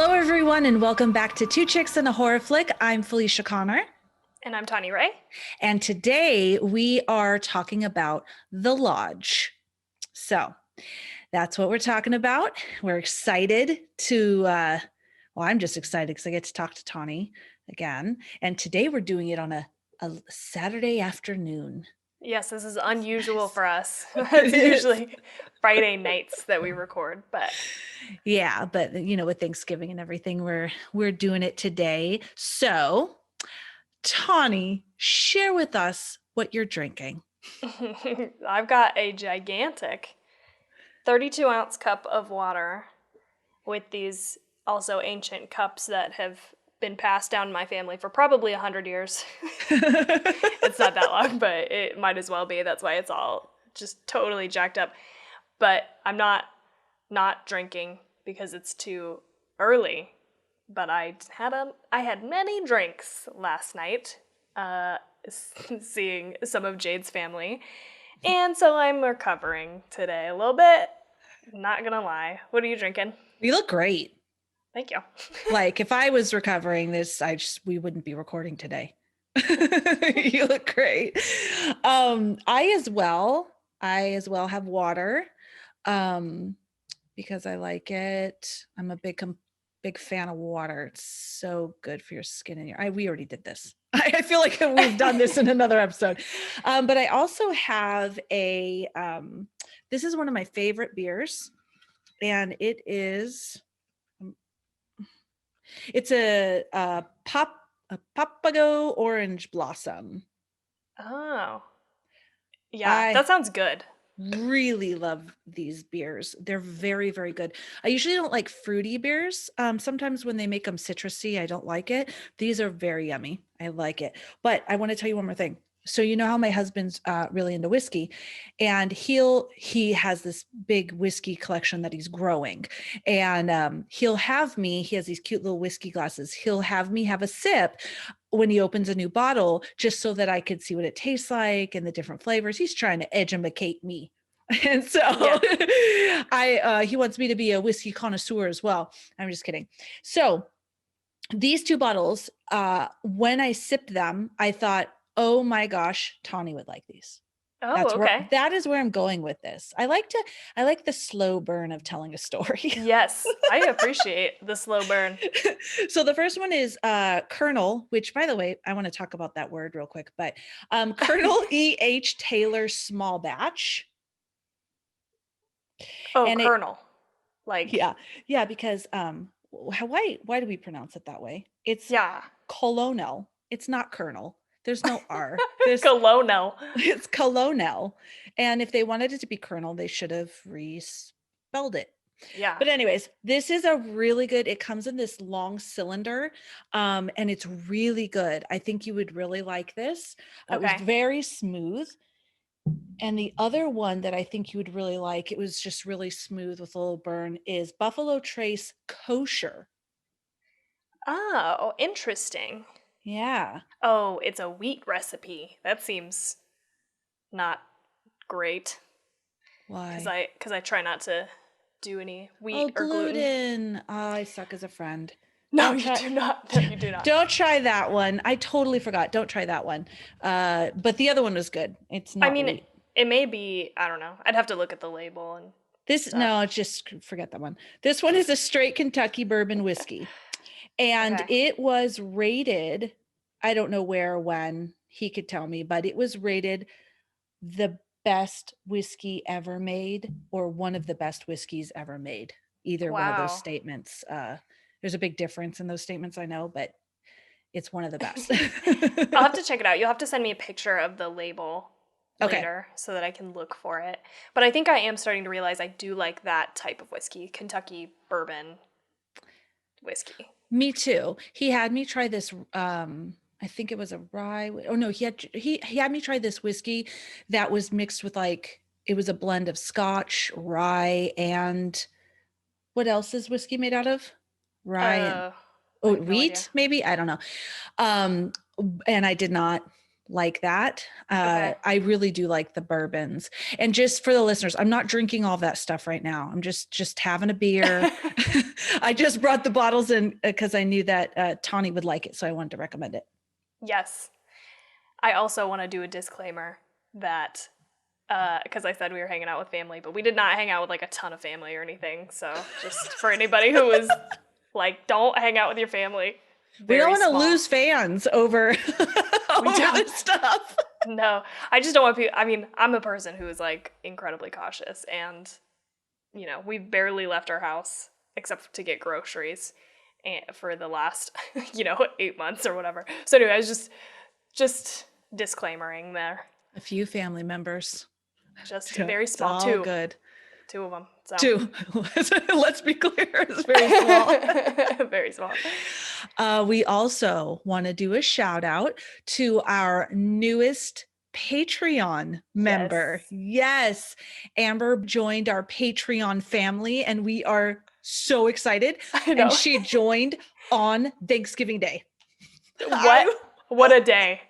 Hello, everyone, and welcome back to Two Chicks and a Horror Flick. I'm Felicia Connor, And I'm Tawny Ray. and today we are talking about The Lodge. So that's what we're talking about. We're excited to, I'm just excited because I get to talk to Tawny again. And today we're doing it on a Saturday afternoon. Yes, this is unusual Yes. for us. It It's is. usually Friday nights that we record, but Yeah, but with Thanksgiving and everything, we're doing it today. So Tawny, share with us what you're drinking. I've got a gigantic 32-ounce cup of water with these also ancient cups that have been passed down in my family for probably 100 years. It's not that long, but it might as well be. That's why it's all just totally jacked up. But I'm not drinking because it's too early. But I had many drinks last night, seeing some of Jade's family, and so I'm recovering today a little bit. Not gonna lie. What are you drinking? You look great. Thank you. Like if I was recovering this, we wouldn't be recording today. You look great. I as well have water. Um, because I like it. I'm a big fan of water. It's so good for your skin and we already did this. I feel like we've done this in another episode. But I also have this is one of my favorite beers, and it's a Papago Orange Blossom. Oh, yeah, I that sounds good. really love these beers. They're very, very good. I usually don't like fruity beers. Sometimes when they make them citrusy, I don't like it. These are very yummy. I like it. But I want to tell you one more thing. So you know how my husband's really into whiskey, and he has this big whiskey collection that he's growing, and he has these cute little whiskey glasses. He'll have me have a sip when he opens a new bottle, just so that I could see what it tastes like and the different flavors. He's trying to educate me. And so Yeah. he wants me to be a whiskey connoisseur as well. I'm just kidding. So these two bottles, when I sipped them, I thought, oh my gosh, Tawny would like these. Oh, okay. That is where I'm going with this. I like the slow burn of telling a story. Yes, I appreciate the slow burn. So the first one is Colonel, which, by the way, I want to talk about that word real quick, but Colonel E.H. Taylor Small Batch. Oh, And Colonel. Like, yeah, because why do we pronounce it that way? It's yeah, Colonel. It's not Colonel. There's no R. There's Colonel. It's Colonel. And if they wanted it to be Colonel, they should have respelled it. Yeah. But anyways, this is a really good, it comes in this long cylinder, and it's really good. I think you would really like this. It was Okay. very smooth. And the other one that I think you would really like, it was just really smooth with a little burn, is Buffalo Trace Kosher. Oh, interesting. Yeah. Oh, it's a wheat recipe. That seems not great. Why? Because I try not to do any Oh, wheat or gluten. gluten. Oh, I suck as a friend. No, you do not. No, you do not. Don't try that one. I totally forgot. Don't try that one. But the other one was good. It's not I mean, wheat. it may be, I don't know. I'd have to look at the label and stuff. No, just forget that one. This one is a straight Kentucky bourbon whiskey. And Okay. it was rated, I don't know where or when, he could tell me, but it was rated the best whiskey ever made, or one of the best whiskeys ever made. Either one of those Wow. statements. There's a big difference in those statements, I know, but it's one of the best. I'll have to check it out. You'll have to send me a picture of the label Okay. later so that I can look for it. But I think I am starting to realize I do like that type of whiskey, Kentucky bourbon whiskey. Me too. He had me try this. I think it was a rye. Oh no, he had me try this whiskey that was mixed with, like, it was a blend of Scotch, rye, and what else is whiskey made out of? Rye and I have no idea. wheat, maybe, I don't know. And I did not like that. Okay. I really do like the bourbons. And just for the listeners, I'm not drinking all that stuff right now. I'm just having a beer. I just brought the bottles in because I knew that Tawny would like it, so I wanted to recommend it. Yes. I also want to do a disclaimer that because I said we were hanging out with family, but we did not hang out with like a ton of family or anything. So just for anybody who was like, don't hang out with your family. We don't Very want to small. lose fans over, over this stuff. No, I just don't want people. I mean, I'm a person who is like incredibly cautious, and you know, we've barely left our house except to get groceries and for the last 8 months or whatever. So anyway, I was just disclaimering there. A few family members. Just Yeah, very it's small. all good. Two of them. So. Two. Let's be clear. It's very small. Very small. We also want to do a shout out to our newest Patreon member. Yes. Amber joined our Patreon family and we are so excited. I know. And she joined on Thanksgiving Day. What a day.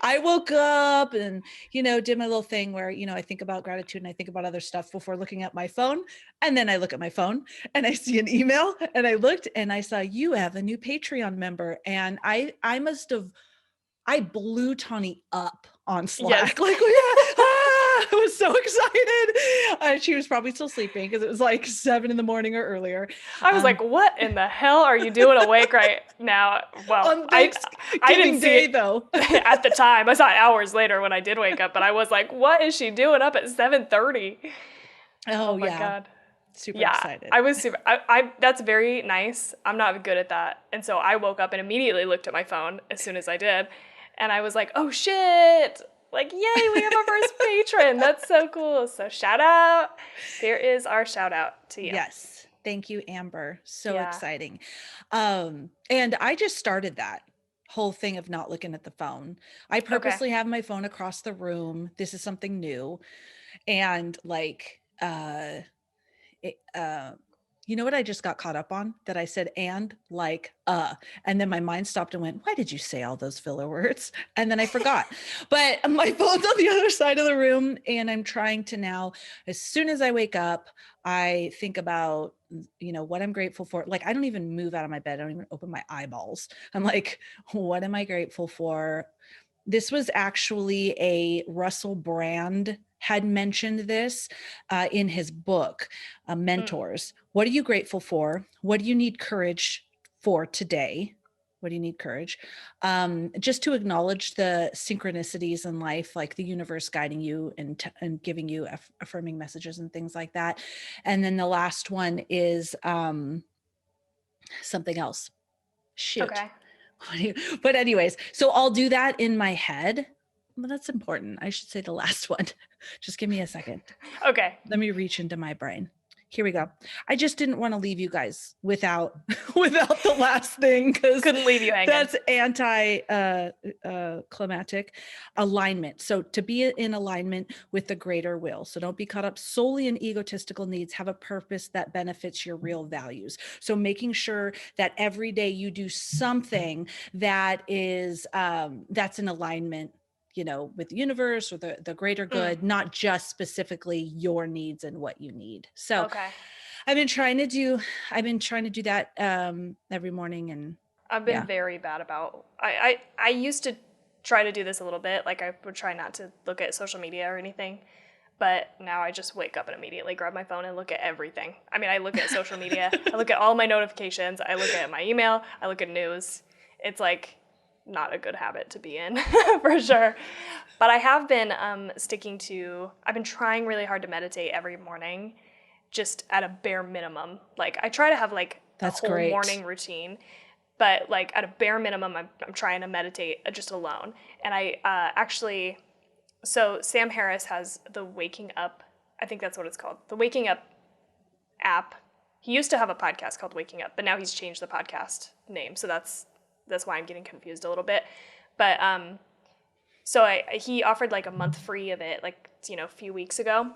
I woke up and, did my little thing where, I think about gratitude and I think about other stuff before looking at my phone. And then I look at my phone and I see an email and I looked and I saw you have a new Patreon member. And I blew Tawny up on Slack. Yes. I was so excited. She was probably still sleeping because it was like 7 a.m. or earlier. I was like, what in the hell are you doing awake right now? Well, on I didn't see it though. at the time. I saw it hours later when I did wake up, but I was like, what is she doing up at 7:30? Oh my God. God. Super excited. I was super, that's very nice. I'm not good at that. And so I woke up and immediately looked at my phone as soon as I did. And I was like, oh shit. Like, yay, we have our first patron. That's so cool. So shout out. Here is our shout out to you. Yes. Thank you, Amber. So exciting. And I just started that whole thing of not looking at the phone. I purposely have my phone across the room. This is something new. And like, you know what I just got caught up on? That I said, and then my mind stopped and went, why did you say all those filler words? And then I forgot. But my phone's on the other side of the room. And I'm trying to now, as soon as I wake up, I think about, what I'm grateful for. Like, I don't even move out of my bed. I don't even open my eyeballs. I'm like, what am I grateful for? This was actually a Russell Brand had mentioned this in his book, Mentors. What are you grateful for? What do you need courage for today? What do you need courage? Just to acknowledge the synchronicities in life, like the universe guiding you and giving you affirming messages and things like that. And then the last one is something else. Shoot. Okay. But anyways, so I'll do that in my head. But that's important. I should say the last one. Just give me a second. Okay. Let me reach into my brain. Here we go. I just didn't want to leave you guys without the last thing, because couldn't leave you hanging. That's climatic alignment. So to be in alignment with the greater will. So don't be caught up solely in egotistical needs. Have a purpose that benefits your real values. So making sure that every day you do something that is that's in alignment, with the universe or the greater good, not just specifically your needs and what you need. So I've been trying to do that every morning. And I've been very bad about, I used to try to do this a little bit. Like I would try not to look at social media or anything, but now I just wake up and immediately grab my phone and look at everything. I mean, I look at social media, I look at all my notifications, I look at my email, I look at news. It's like, not a good habit to be in for sure. But I have been I've been trying really hard to meditate every morning, just at a bare minimum. Like I try to have like a whole morning routine, but like at a bare minimum, I'm trying to meditate just alone. And I so Sam Harris has the Waking Up, I think that's what it's called, the Waking Up app. He used to have a podcast called Waking Up, but now he's changed the podcast name. So that's why I'm getting confused a little bit. But so he offered like a month free of it, like, a few weeks ago.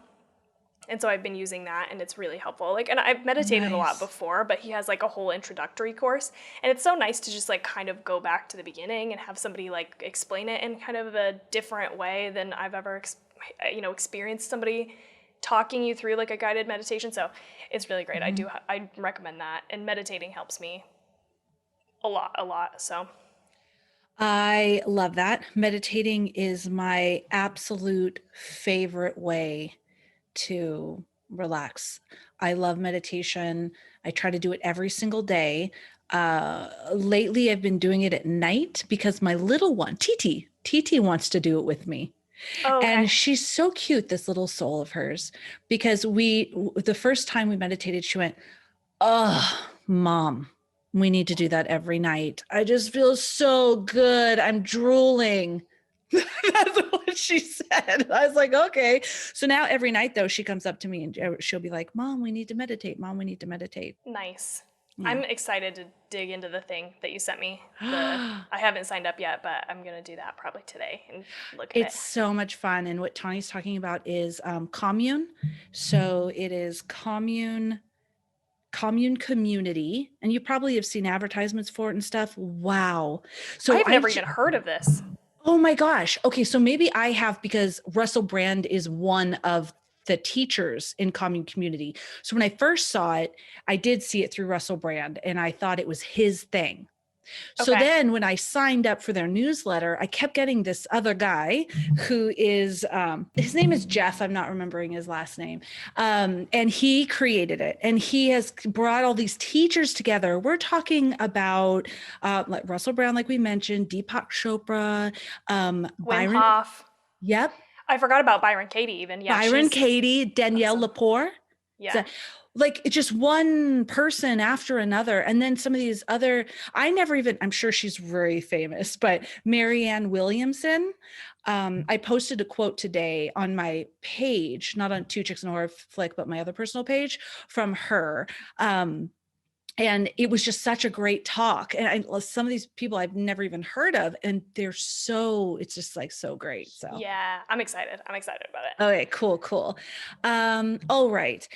And so I've been using that, and it's really helpful. Like, and I've meditated a lot Nice. before, but he has like a whole introductory course, and it's so nice to just like kind of go back to the beginning and have somebody like explain it in kind of a different way than I've ever experienced somebody talking you through like a guided meditation. So it's really great. Mhm. I recommend that, and meditating helps me a lot. So I love that. Meditating is my absolute favorite way to relax. I love meditation. I try to do it every single day. Lately, I've been doing it at night because my little one, Titi wants to do it with me. oh, And okay. she's so cute, this little soul of hers, because the first time we meditated, she went, "Oh, mom, we need to do that every night. I just feel so good. I'm drooling." That's what she said. I was like, okay. So now every night, though, she comes up to me and she'll be like, "Mom, we need to meditate. Mom, we need to meditate." Nice. Yeah. I'm excited to dig into the thing that you sent me. I haven't signed up yet, but I'm gonna do that probably today and look at it. It's so much fun. And what Tawny's talking about is commune. So it is commune community, and you probably have seen advertisements for it and stuff. Wow. So I've never even heard of this. oh my gosh. Okay, so maybe I have, because Russell Brand is one of the teachers in commune community. So when I first saw it, I did see it through Russell Brand and I thought it was his thing. So Okay. then when I signed up for their newsletter, I kept getting this other guy who is, his name is Jeff. I'm not remembering his last name. And he created it, and he has brought all these teachers together. We're talking about like Russell Brown, like we mentioned, Deepak Chopra, Wim Byron. Hof. Yep. I forgot about Byron Katie even. Yeah, Byron she's Katie, Danielle awesome. Lepore. Yeah. Like it's just one person after another. And then some of these other, I'm sure she's very famous, but Marianne Williamson. I posted a quote today on my page, not on Two Chicks and a Horror Flick, but my other personal page from her. And it was just such a great talk. And some of these people I've never even heard of, and it's just like so great. So, Yeah. I'm excited. I'm excited about it. okay, cool, cool. All right.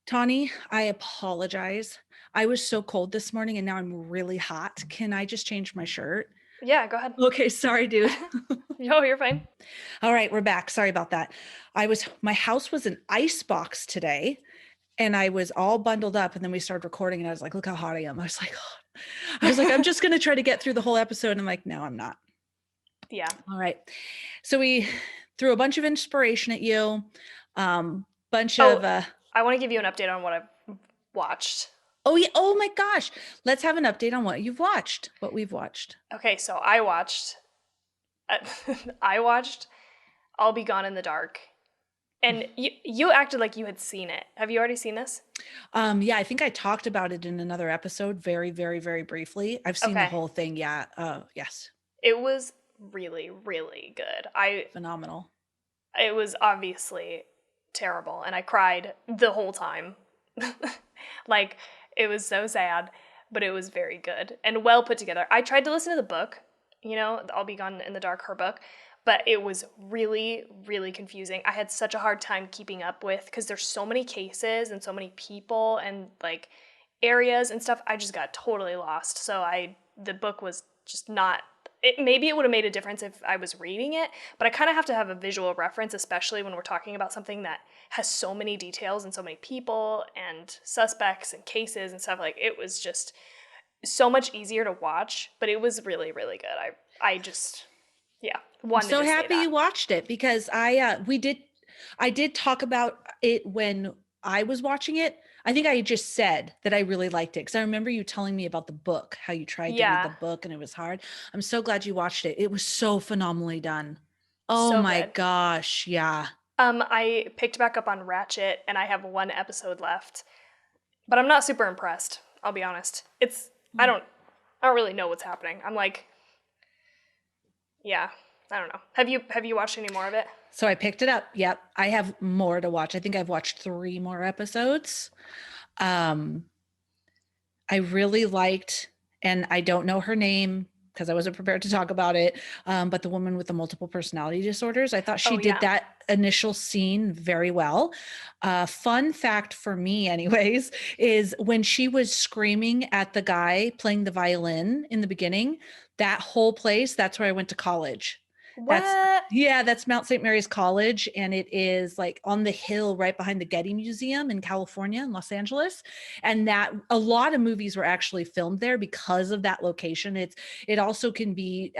Tawny, I apologize. I was so cold this morning and now I'm really hot. Can I just change my shirt? Yeah, go ahead. Okay, sorry, dude. No, you're fine. All right, we're back. Sorry about that. My house was an ice box today and I was all bundled up, and then we started recording and I was like, look how hot I am. I was like, I'm just going to try to get through the whole episode. And I'm like, no, I'm not. Yeah. All right. So we threw a bunch of inspiration at you. Bunch Oh, of, I want to give you an update on what I've watched. oh yeah. Oh my gosh. Let's have an update on what we've watched. Okay, so I watched I watched I'll Be Gone in the Dark. And you acted like you had seen it. Have you already seen this? Yeah, I think I talked about it in another episode very, very, very briefly. I've seen the Okay. whole thing. Yeah. Yes. It was really, really good. Phenomenal. It was obviously terrible, and I cried the whole time. Like, it was so sad, but it was very good and well put together. I tried to listen to the book, I'll Be Gone in the Dark, her book, but it was really, really confusing. I had such a hard time keeping up with, because there's so many cases and so many people and like areas and stuff. I just got totally lost. So the book was just not, maybe it would have made a difference if I was reading it, but I kind of have to have a visual reference, especially when we're talking about something that has so many details and so many people and suspects and cases and stuff. Like, it was just so much easier to watch, but it was really, really good. I just, yeah, I'm wanted so to say happy that. you watched it, because I did talk about it when I was watching it. I think I just said that I really liked it because I remember you telling me about the book, how you tried to read the Yeah, book and it was hard. I'm so glad you watched it. It was so phenomenally done. Oh so my good. gosh. Yeah. I picked back up on Ratched, and I have one episode left, but I'm not super impressed. I'll be honest. I don't really know what's happening. I'm like, yeah, I don't know. Have you watched any more of it? So I picked it up. Yep. I have more to watch. I think I've watched 3 more episodes. Um, I really liked, and I don't know her name because I wasn't prepared to talk about it. But the woman with the multiple personality disorders, I thought she Oh did yeah. that initial scene very well. Fun fact for me, anyways, is when she was screaming at the guy playing the violin in the beginning, that whole place, that's where I went to college. That's What? yeah, that's Mount St. Mary's College, and it is like on the hill right behind the Getty Museum in California, in Los Angeles. And that a lot of movies were actually filmed there because of that location. It also can be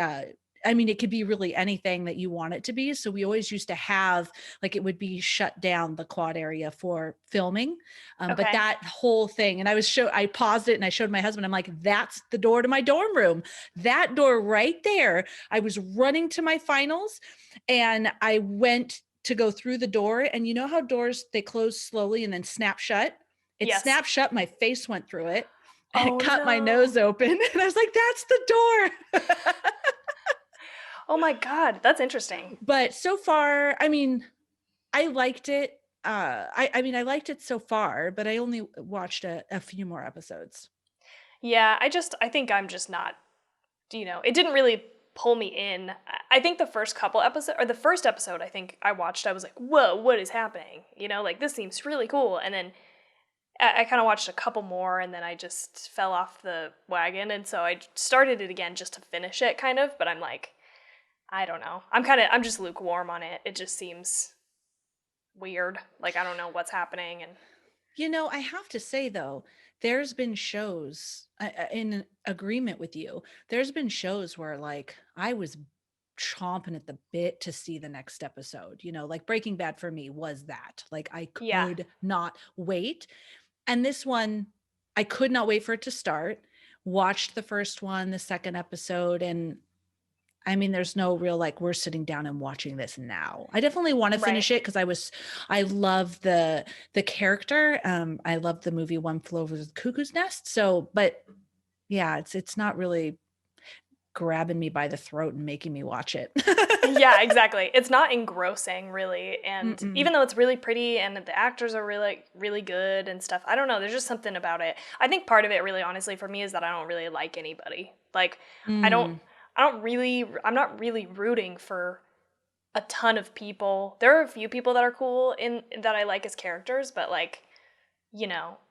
I mean, it could be really anything that you want it to be. So we always used to have like it would be shut down the quad area for filming, but Okay. that whole thing, and I paused it and I showed my husband. I'm like, that's the door to my dorm room. That door right there. I was running to my finals, and I went to go through the door, and you know how doors they close slowly and then snap shut. It Yes. snapped shut. My face went through it. And it Oh cut my no. nose open, and I was like, "That's the door." Oh my God, that's interesting. But so far, I mean, I liked it. I mean, I liked it so far, but I only watched a few more episodes. Yeah, I think I'm just not, it didn't really pull me in. I think the first couple episodes, or the first episode I think I watched, I was like, whoa, what is happening? Like this seems really cool. And then I kind of watched a couple more and then I just fell off the wagon. And so I started it again just to finish it kind of, but I'm like, I don't know. I'm just lukewarm on it. It just seems weird. Like I don't know what's happening. And I have to say though, there's been shows in agreement with you. There's been shows where like I was chomping at the bit to see the next episode. Like Breaking Bad for me was that. Like I yeah, could not wait. And this one, I could not wait for it to start. Watched the first one, the second episode, and I mean, there's no real like we're sitting down and watching this now. I definitely want to right. finish it because I love the character. I love the movie One Flew Over the Cuckoo's Nest. So, but yeah, it's not really grabbing me by the throat and making me watch it. Yeah, exactly. It's not engrossing really, and Mm-mm. even though it's really pretty and the actors are really really good and stuff, I don't know, there's just something about it. I think part of it really honestly for me is that I don't really like anybody. Like I don't Mm. I'm not really rooting for a ton of people. There are a few people that are cool in that I like as characters, but like,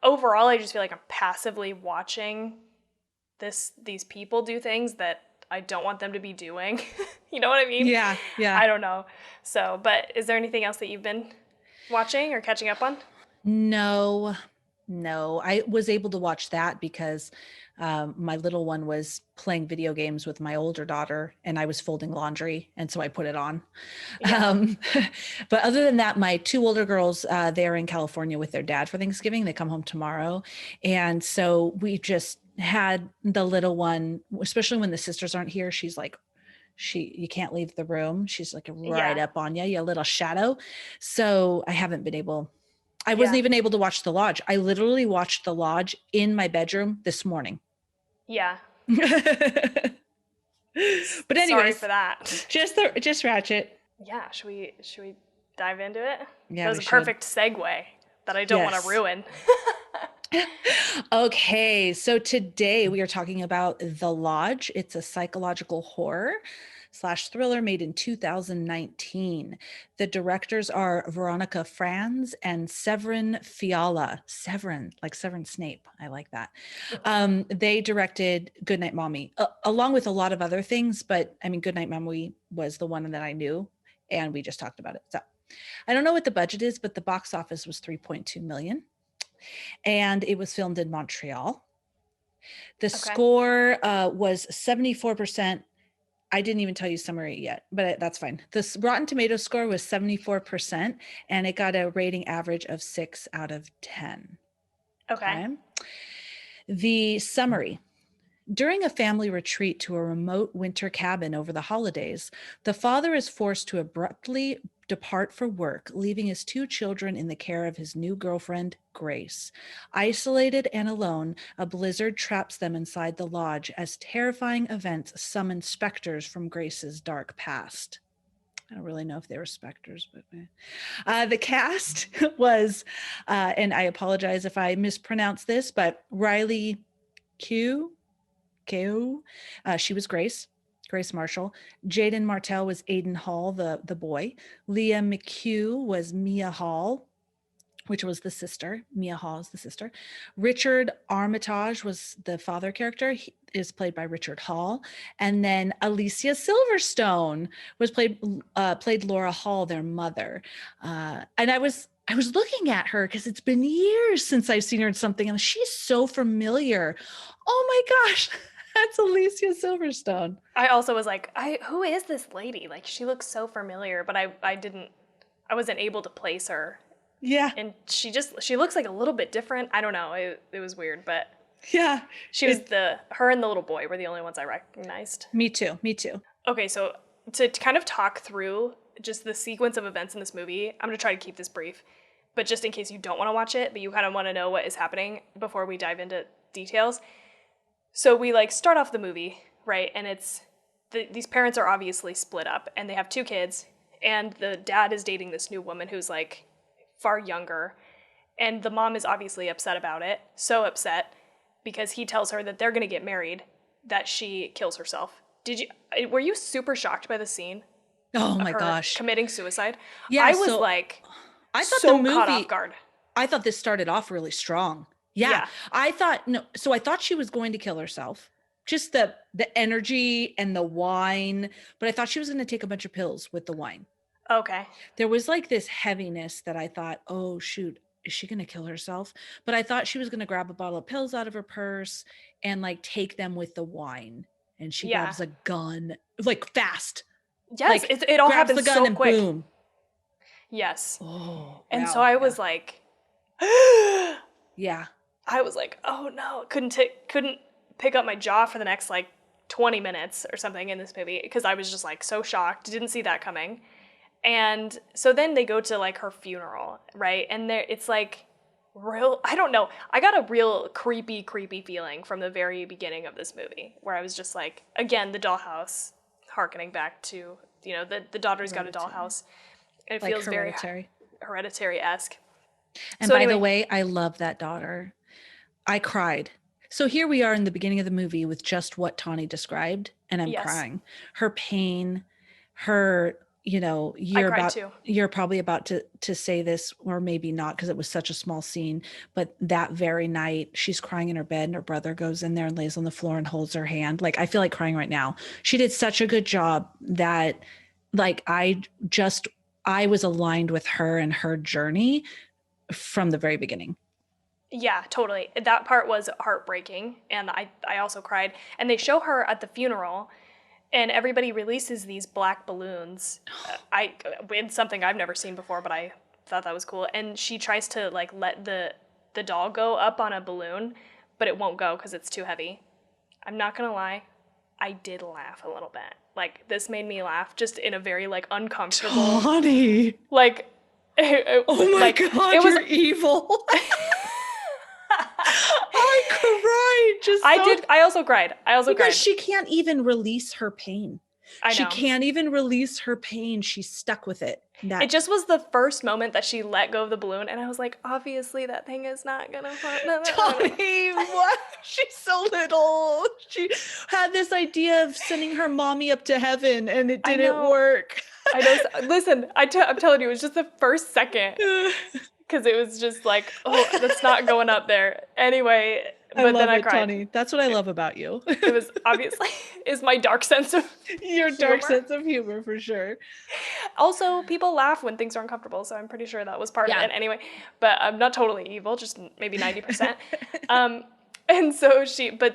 overall I just feel like I'm passively watching these people do things that I don't want them to be doing. You know what I mean? Yeah, yeah. I don't know. So, but is there anything else that you've been watching or catching up on? No, no. I was able to watch that because my little one was playing video games with my older daughter, and I was folding laundry, and so I put it on. Yeah. Um, but other than that, my two older girls, they're in California with their dad for Thanksgiving. They come home tomorrow, and so we just had the little one, especially when the sisters aren't here. She's like, you can't leave the room. She's like right Yeah. up on you, you little shadow. So I wasn't Yeah. even able to watch The Lodge. I literally watched The Lodge in my bedroom this morning. Yeah. But Sorry anyways, for that. just Ratched. Yeah, should we dive into it? Yeah, That was we a should. perfect segue that I don't want to Yes. ruin. Okay, so today we are talking about The Lodge. It's a psychological horror slash thriller made in 2019. The directors are Veronika Franz and Severin Fiala. Severin, like Severin Snape. I like that. They directed Goodnight Mommy, along with a lot of other things, but I mean, Goodnight Mommy was the one that I knew, and we just talked about it. So I don't know what the budget is, but the box office was 3.2 million, and it was filmed in Montreal. The Okay. score was 74%. I didn't even tell you summary yet, but that's fine. The Rotten Tomato score was 74%, and it got a rating average of 6 out of 10. Okay. Okay. The summary. During a family retreat to a remote winter cabin over the holidays, the father is forced to abruptly depart for work, leaving his two children in the care of his new girlfriend, Grace. Isolated and alone, a blizzard traps them inside the lodge as terrifying events summon specters from Grace's dark past. I don't really know if they were specters, but the cast was, and I apologize if I mispronounce this, but Riley Q, Markeu. She was Grace Marshall. Jaden Martell was Aiden Hall, the boy. Leah McHugh was Mia Hall, which was the sister. Mia Hall is the sister. Richard Armitage was the father character. He is played by Richard Hall. And then Alicia Silverstone was played Laura Hall, their mother. And I was looking at her because it's been years since I've seen her in something, and she's so familiar. Oh my gosh, that's Alicia Silverstone. I also was like, who is this lady? Like, she looks so familiar, but I wasn't able to place her. Yeah. And she looks like a little bit different. I don't know. It was weird, but yeah. Her and the little boy were the only ones I recognized. Me too. Okay, so to kind of talk through just the sequence of events in this movie, I'm going to try to keep this brief, but just in case you don't want to watch it, but you kind of want to know what is happening before we dive into details. So we start off the movie, right? And it's these parents are obviously split up, and they have 2 kids, and the dad is dating this new woman who's far younger, and the mom is obviously upset about it, so upset because he tells her that they're going to get married that she kills herself. Were you super shocked by the scene? Oh my gosh. Committing suicide? Yeah, I was I thought so the movie caught off guard. I thought this started off really strong. Yeah. I thought she was going to kill herself. Just the energy and the wine, but I thought she was going to take a bunch of pills with the wine. Okay. There was this heaviness that I thought, oh shoot, is she going to kill herself? But I thought she was going to grab a bottle of pills out of her purse and take them with the wine. And she grabs a gun, fast. Yes, it all happens so and quick. Boom. Yes. Oh. And wow, so I was yeah. I was oh no, couldn't pick up my jaw for the next 20 minutes or something in this movie because I was just so shocked, didn't see that coming. And so then they go to her funeral, right? And it's real, I don't know. I got a real creepy feeling from the very beginning of this movie where I was just again, the dollhouse, harkening back to, the daughter's got a dollhouse. And it feels Hereditary. very Hereditary-esque. And by the way, I love that daughter. I cried. So here we are in the beginning of the movie with just what Tawny described, and I'm crying. Her pain, her, you're probably about to say this, or maybe not, because it was such a small scene, but that very night she's crying in her bed and her brother goes in there and lays on the floor and holds her hand. I feel like crying right now. She did such a good job that I was aligned with her and her journey from the very beginning. Yeah, totally. That part was heartbreaking, and I also cried. And they show her at the funeral, and everybody releases these black balloons. It's something I've never seen before, but I thought that was cool. And she tries to let the doll go up on a balloon, but it won't go because it's too heavy. I'm not gonna lie, I did laugh a little bit. This made me laugh just in a very uncomfortable. Tawny. Oh my God, you're evil. I cried. I also cried. Because she can't even release her pain. I know. She can't even release her pain. She's stuck with it. It just was the first moment that she let go of the balloon, and I was obviously that thing is not gonna fly. Tawny, what? She's so little. She had this idea of sending her mommy up to heaven, and it didn't work. I know. Listen, I'm telling you, it was just the first second. Because it was just oh, that's not going up there. Anyway, but then I cried. Tawny. That's what I love about you. It was obviously is my dark sense of your dark sense of humor for sure. Also, people laugh when things are uncomfortable, so I'm pretty sure that was part of it. Anyway, but I'm not totally evil, just maybe 90%. And so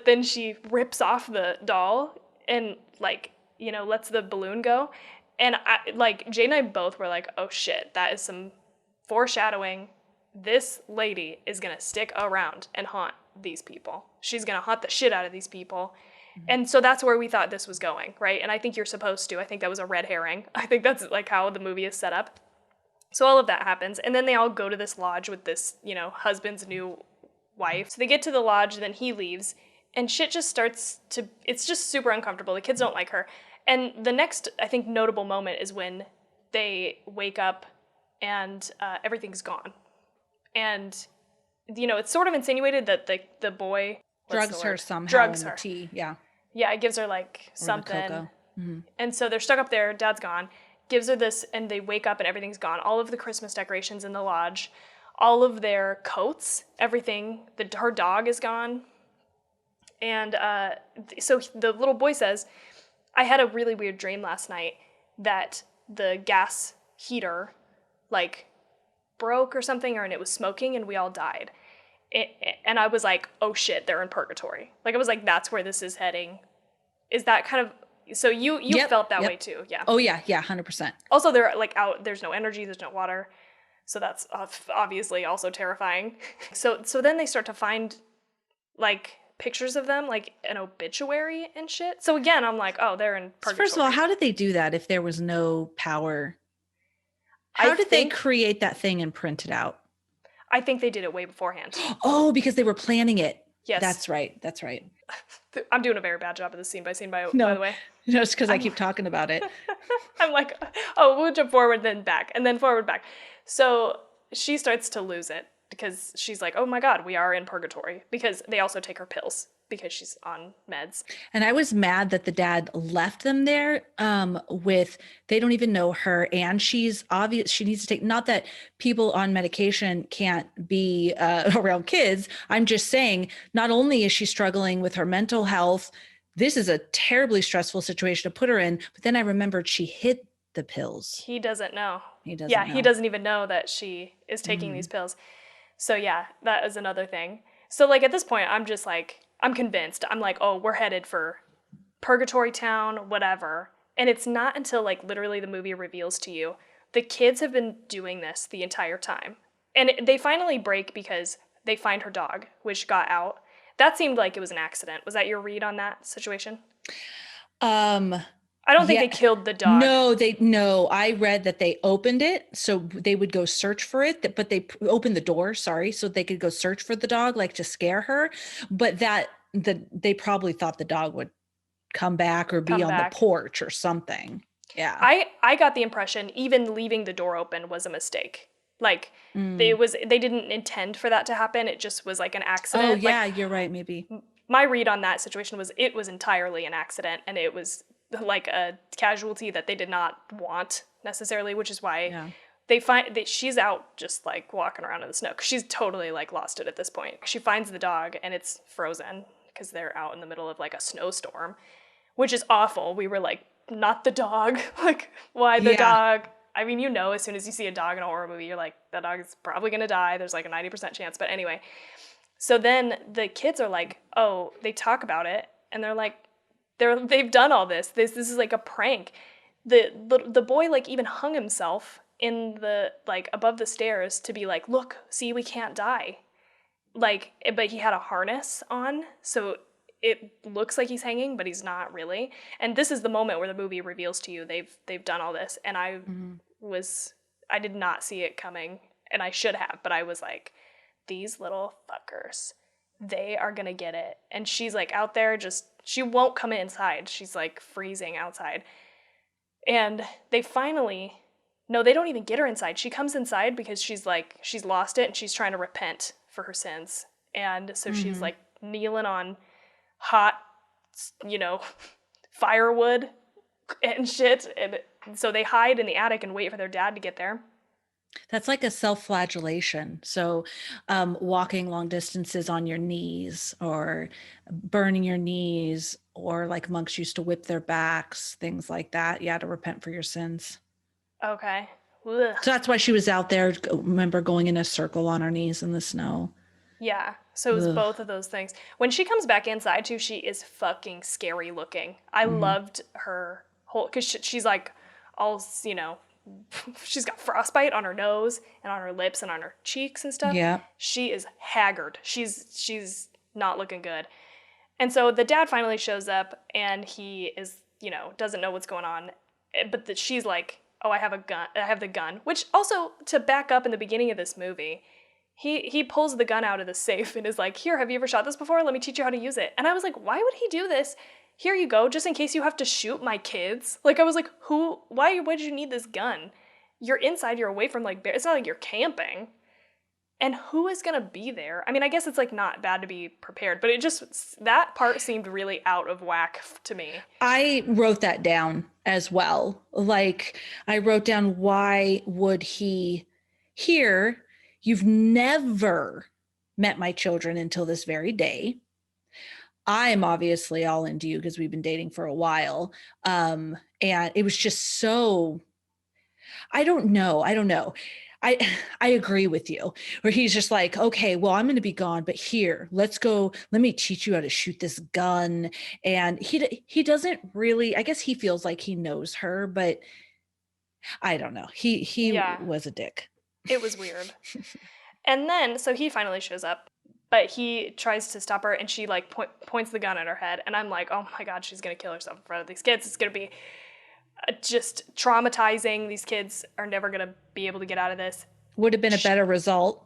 then she rips off the doll and lets the balloon go, and Jay and I both were oh shit, that is some foreshadowing. This lady is gonna stick around and haunt these people. She's gonna haunt the shit out of these people. Mm-hmm. And so that's where we thought this was going, right? And I think you're supposed to. I think that was a red herring. I think that's how the movie is set up. So all of that happens. And then they all go to this lodge with this, husband's new wife. So they get to the lodge, and then he leaves, and shit just starts to, it's just super uncomfortable. The kids don't like her. And the next, I think, notable moment is when they wake up and everything's gone. And, it's sort of insinuated that the boy what's the Drugs her word? somehow Drugs in the her. tea. Yeah. Yeah, it gives her like Or the something. cocoa. Hmm. And so they're stuck up there, dad's gone, gives her this, and they wake up and everything's gone. All of the Christmas decorations in the lodge, all of their coats, everything, her dog is gone. And so the little boy says, I had a really weird dream last night that the gas heater, like, broke or something, and it was smoking, and we all died. And I was like, oh shit, they're in purgatory. Like, I was like, that's where this is heading. Is that kind of, so you Yep. felt that Yep. way too, yeah. Oh yeah. Yeah. 100%. Also, they're like out, there's no energy, there's no water. So that's obviously also terrifying. So then they start to find like pictures of them, like an obituary and shit. So again, I'm like, oh, they're in So purgatory. first of all, how did they do that if there was no power? I How did they think- create that thing and print it out? I think they did it way beforehand. Oh, because they were planning it. Yes. That's right. That's right. I'm doing a very bad job of this scene by No. the way. No, it's because I keep talking about it. I'm like, oh, we'll jump forward, then back, and then forward, back. So she starts to lose it because she's like, oh my God, we are in purgatory. Because they also take her pills because she's on meds. And I was mad that the dad left them there with, they don't even know her. And she's obvious, she needs to take, not that people on medication can't be around kids. I'm just saying, not only is she struggling with her mental health, this is a terribly stressful situation to put her in. But then I remembered she hid the pills. He doesn't know. He doesn't Yeah, know. he doesn't even know that she is taking these pills. So yeah, that is another thing. So like at this point, I'm just like, I'm convinced. I'm like, oh, we're headed for Purgatory Town, whatever. And it's not until like literally the movie reveals to you, the kids have been doing this the entire time. And they finally break because they find her dog, which got out. That seemed like it was an accident. Was that your read on that situation? I don't think they killed the dog. No, I read that they opened it so they would go search for it, but they opened the door, so they could go search for the dog, like to scare her. But they probably thought the dog would come back or be on the porch or something. Yeah. I got the impression even leaving the door open was a mistake. Like they didn't intend for that to happen. It just was like an accident. Oh yeah, like, you're right, maybe. My read on that situation was it was entirely an accident, and it was like a casualty that they did not want necessarily, which is why they find that she's out just like walking around in the snow. She's totally like lost it at this point. She finds the dog and it's frozen because they're out in the middle of like a snowstorm, which is awful. We were like, not the dog. Like, why the dog? I mean, as soon as you see a dog in a horror movie, you're like, that dog is probably going to die. There's like a 90% chance. But anyway, so then the kids are like, oh, they talk about it and they're like, they've done all this. This is like a prank. The boy like even hung himself in the like above the stairs to be like, look, see, we can't die. Like, but he had a harness on, so it looks like he's hanging, but he's not really. And this is the moment where the movie reveals to you they've done all this, and I did not see it coming, and I should have, but I was like, these little fuckers, they are gonna get it. And she's like out there she won't come inside. She's like freezing outside. And they finally, no, they don't even get her inside. She comes inside because she's lost it and she's trying to repent for her sins. And so she's like kneeling on hot, firewood and shit. And so they hide in the attic and wait for their dad to get there. That's like a self-flagellation. So walking long distances on your knees or burning your knees, or like monks used to whip their backs, things like that. Yeah, to repent for your sins. Okay. Ugh. So that's why she was out there, remember, going in a circle on her knees in the snow. Yeah, so it was both of those things. When she comes back inside too, she is fucking scary looking. I loved her whole, because she's like all, she's got frostbite on her nose and on her lips and on her cheeks and stuff. Yeah. She is haggard. She's not looking good. And so the dad finally shows up and he is, doesn't know what's going on. But she's like, oh, I have a gun. I have the gun. Which also, to back up in the beginning of this movie, he pulls the gun out of the safe and is like, here, have you ever shot this before? Let me teach you how to use it. And I was like, why would he do this? Here you go, just in case you have to shoot my kids. Like, I was like, why did you need this gun? You're inside, you're away from, like, bears. It's not like you're camping. And who is going to be there? I mean, I guess it's like not bad to be prepared, but that part seemed really out of whack to me. I wrote that down as well. Like, I wrote down, why would he here? You've never met my children until this very day. I'm obviously all into you because we've been dating for a while. And it was just so, I don't know. I don't know. I I agree with you. Where he's just like, okay, well, I'm going to be gone, but here, let's go. Let me teach you how to shoot this gun. And he doesn't really. I guess he feels like he knows her, but I don't know. He Yeah, was a dick. it was weird. And then, so he finally shows up, but he tries to stop her, and she like points the gun at her head, and I'm like, oh my god, she's gonna kill herself in front of these kids. It's gonna be just traumatizing. These kids are never gonna be able to get out of this. Would have been a better result.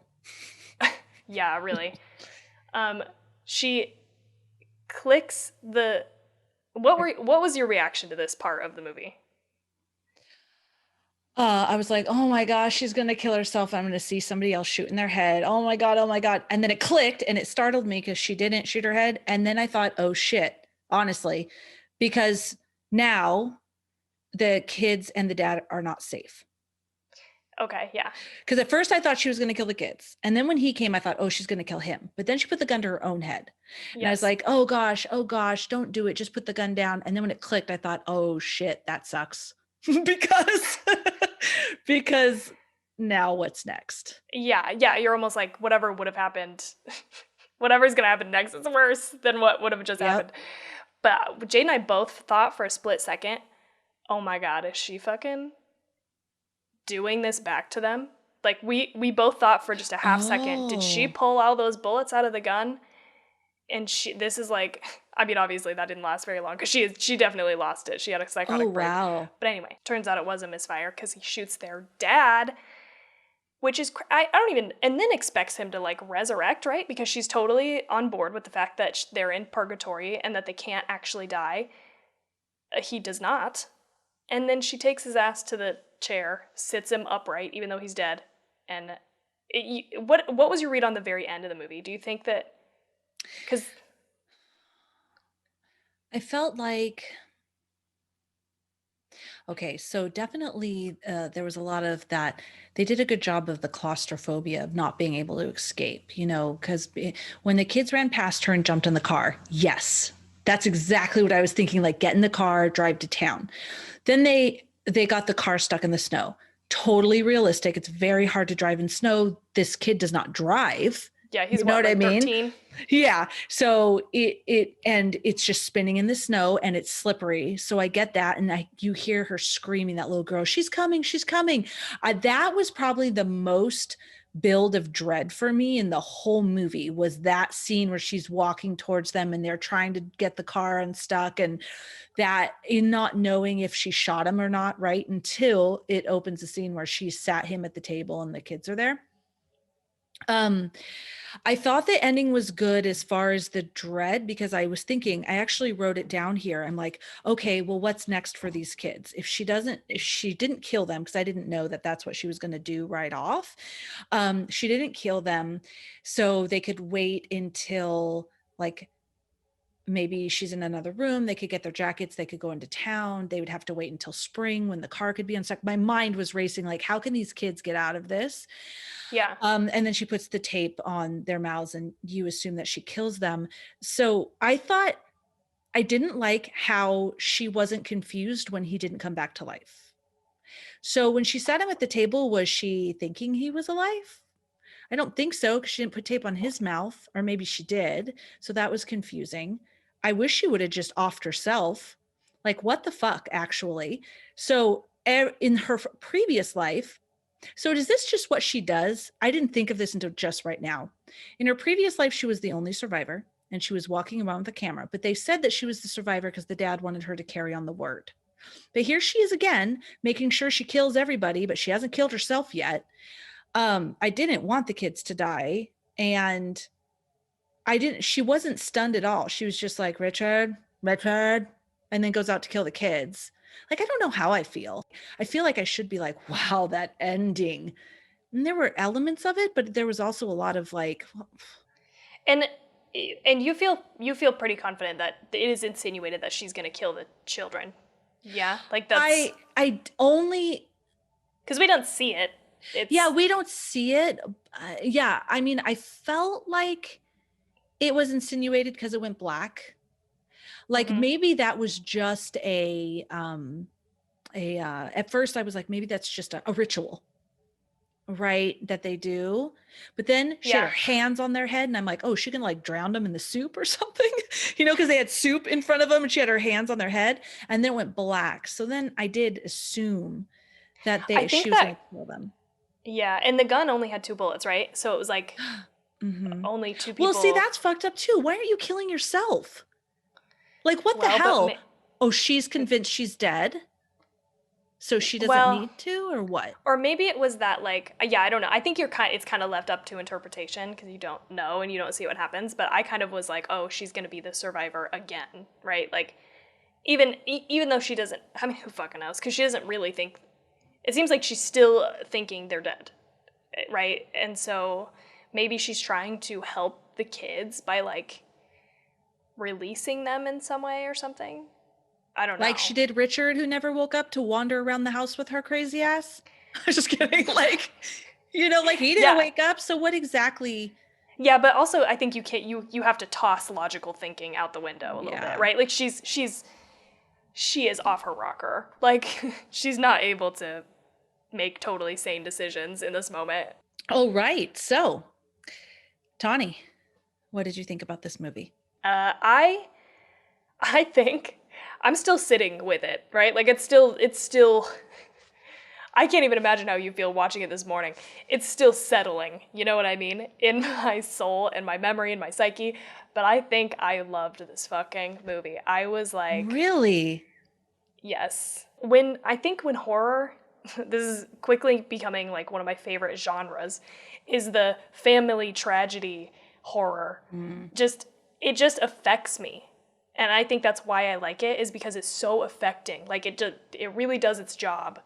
Yeah, really. She clicks the. What was your reaction to this part of the movie? I was like, oh my gosh, she's gonna kill herself. I'm gonna see somebody else shooting their head. Oh my god, oh my god. And then it clicked and it startled me because she didn't shoot her head. And then I thought, oh shit, honestly, because now the kids and the dad are not safe. Okay, yeah. Because at first I thought she was gonna kill the kids. And then when he came, I thought, oh, she's gonna kill him. But then she put the gun to her own head. And I was Yes. like, oh gosh, don't do it. Just put the gun down. And then when it clicked, I thought, oh shit, that sucks. because because now what's next? Yeah, you're almost like whatever would have happened, whatever's gonna happen next is worse than what would have just happened. But Jade and I both thought for a split second, oh my god, is she fucking doing this back to them? Like we both thought for just a half second, did she pull all those bullets out of the gun? And this is like, I mean, obviously that didn't last very long because she definitely lost it. She had a psychotic break. Wow. But anyway, turns out it was a misfire because he shoots their dad, which is I don't even, and then expects him to like resurrect, right? Because she's totally on board with the fact that they're in purgatory and that they can't actually die. He does not. And then she takes his ass to the chair, sits him upright even though he's dead. And what was your read on the very end of the movie? Do you think that, because I felt like, okay, so definitely there was a lot of that. They did a good job of the claustrophobia of not being able to escape, because when the kids ran past her and jumped in the car, yes, that's exactly what I was thinking, like get in the car, drive to town. Then they got the car stuck in the snow. Totally realistic. It's very hard to drive in snow. This kid does not drive. yeah, he's You know what I like mean? 13? Yeah. So and it's just spinning in the snow and it's slippery. So I get that. And you hear her screaming, that little girl, she's coming, she's coming. That was probably the most build of dread for me in the whole movie, was that scene where she's walking towards them and they're trying to get the car unstuck, and that in not knowing if she shot him or not, right? Until it opens a scene where she sat him at the table and the kids are there. I thought the ending was good as far as the dread, because I was thinking, I actually wrote it down here. I'm like, okay, well, what's next for these kids? If she didn't kill them, because I didn't know that that's what she was going to do right off. She didn't kill them. So they could wait until like, maybe she's in another room. They could get their jackets. They could go into town. They would have to wait until spring when the car could be unstuck. My mind was racing, like, how can these kids get out of this? Yeah. And then she puts the tape on their mouths and you assume that she kills them. So I thought, I didn't like how she wasn't confused when he didn't come back to life. So when she sat him at the table, was she thinking he was alive? I don't think so, because she didn't put tape on his mouth, or maybe she did. So that was confusing. I wish she would have just offed herself. Like, what the fuck, actually? So in her previous life, so is this just what she does? I didn't think of this until just right now. In her previous life, she was the only survivor and she was walking around with a camera, but they said that she was the survivor because the dad wanted her to carry on the word. But here she is again, making sure she kills everybody, but she hasn't killed herself yet. I didn't want the kids to die. And she wasn't stunned at all. She was just like, Richard, and then goes out to kill the kids. Like, I don't know how I feel. I feel like I should be like, wow, that ending And there were elements of it, but there was also a lot of like, And and you feel pretty confident that it is insinuated that she's gonna kill the children. Yeah, like that's I only, because we don't see it. yeah, It's we don't see it. Yeah, I mean, I felt like it was insinuated because it went black. Like mhm. maybe that was just at first I was like, maybe that's just a ritual, right, that they do. But then she had Yeah. her hands on their head, and I'm like, oh, she can like drown them in the soup or something, because they had soup in front of them and she had her hands on their head, and then it went black. So then I did assume that I she think was going that to kill them. yeah, and the gun only had 2 bullets, right? So it was like Hmm. only 2 Well, see, people. that's fucked up too. Why aren't you killing yourself? Like, what the Well, but hell? Oh, she's convinced she's dead, so she doesn't well, need to, or what? or maybe it was that like yeah, I don't know. I think it's kind of left up to interpretation because you don't know and you don't see what happens, but I kind of was like, "Oh, she's going to be the survivor again." Right? Like even though she doesn't, I mean, who fucking knows? Cuz she doesn't really think, it seems like she's still thinking they're dead, right? And so maybe she's trying to help the kids by like releasing them in some way or something. I don't Like know. she did Richard, who never woke up to wander around the house with her crazy ass. I was just kidding. Like, like he didn't Yeah. wake up. So what exactly? Yeah, but also I think you can't you have to toss logical thinking out the window a little bit, Yeah. right? Like she is off her rocker. Like she's not able to make totally sane decisions in this moment. Oh, right. So, Tawny, what did you think about this movie? I think I'm still sitting with it, right? Like it's still I can't even imagine how you feel watching it this morning. It's still settling, you know what I mean? In my soul and my memory and my psyche. But I think I loved this fucking movie. I was like, Really? yes. When horror, this is quickly becoming like one of my favorite genres, is the family tragedy horror. Mm. It just affects me. And I think that's why I like it, is because it's so affecting. Like it really does its job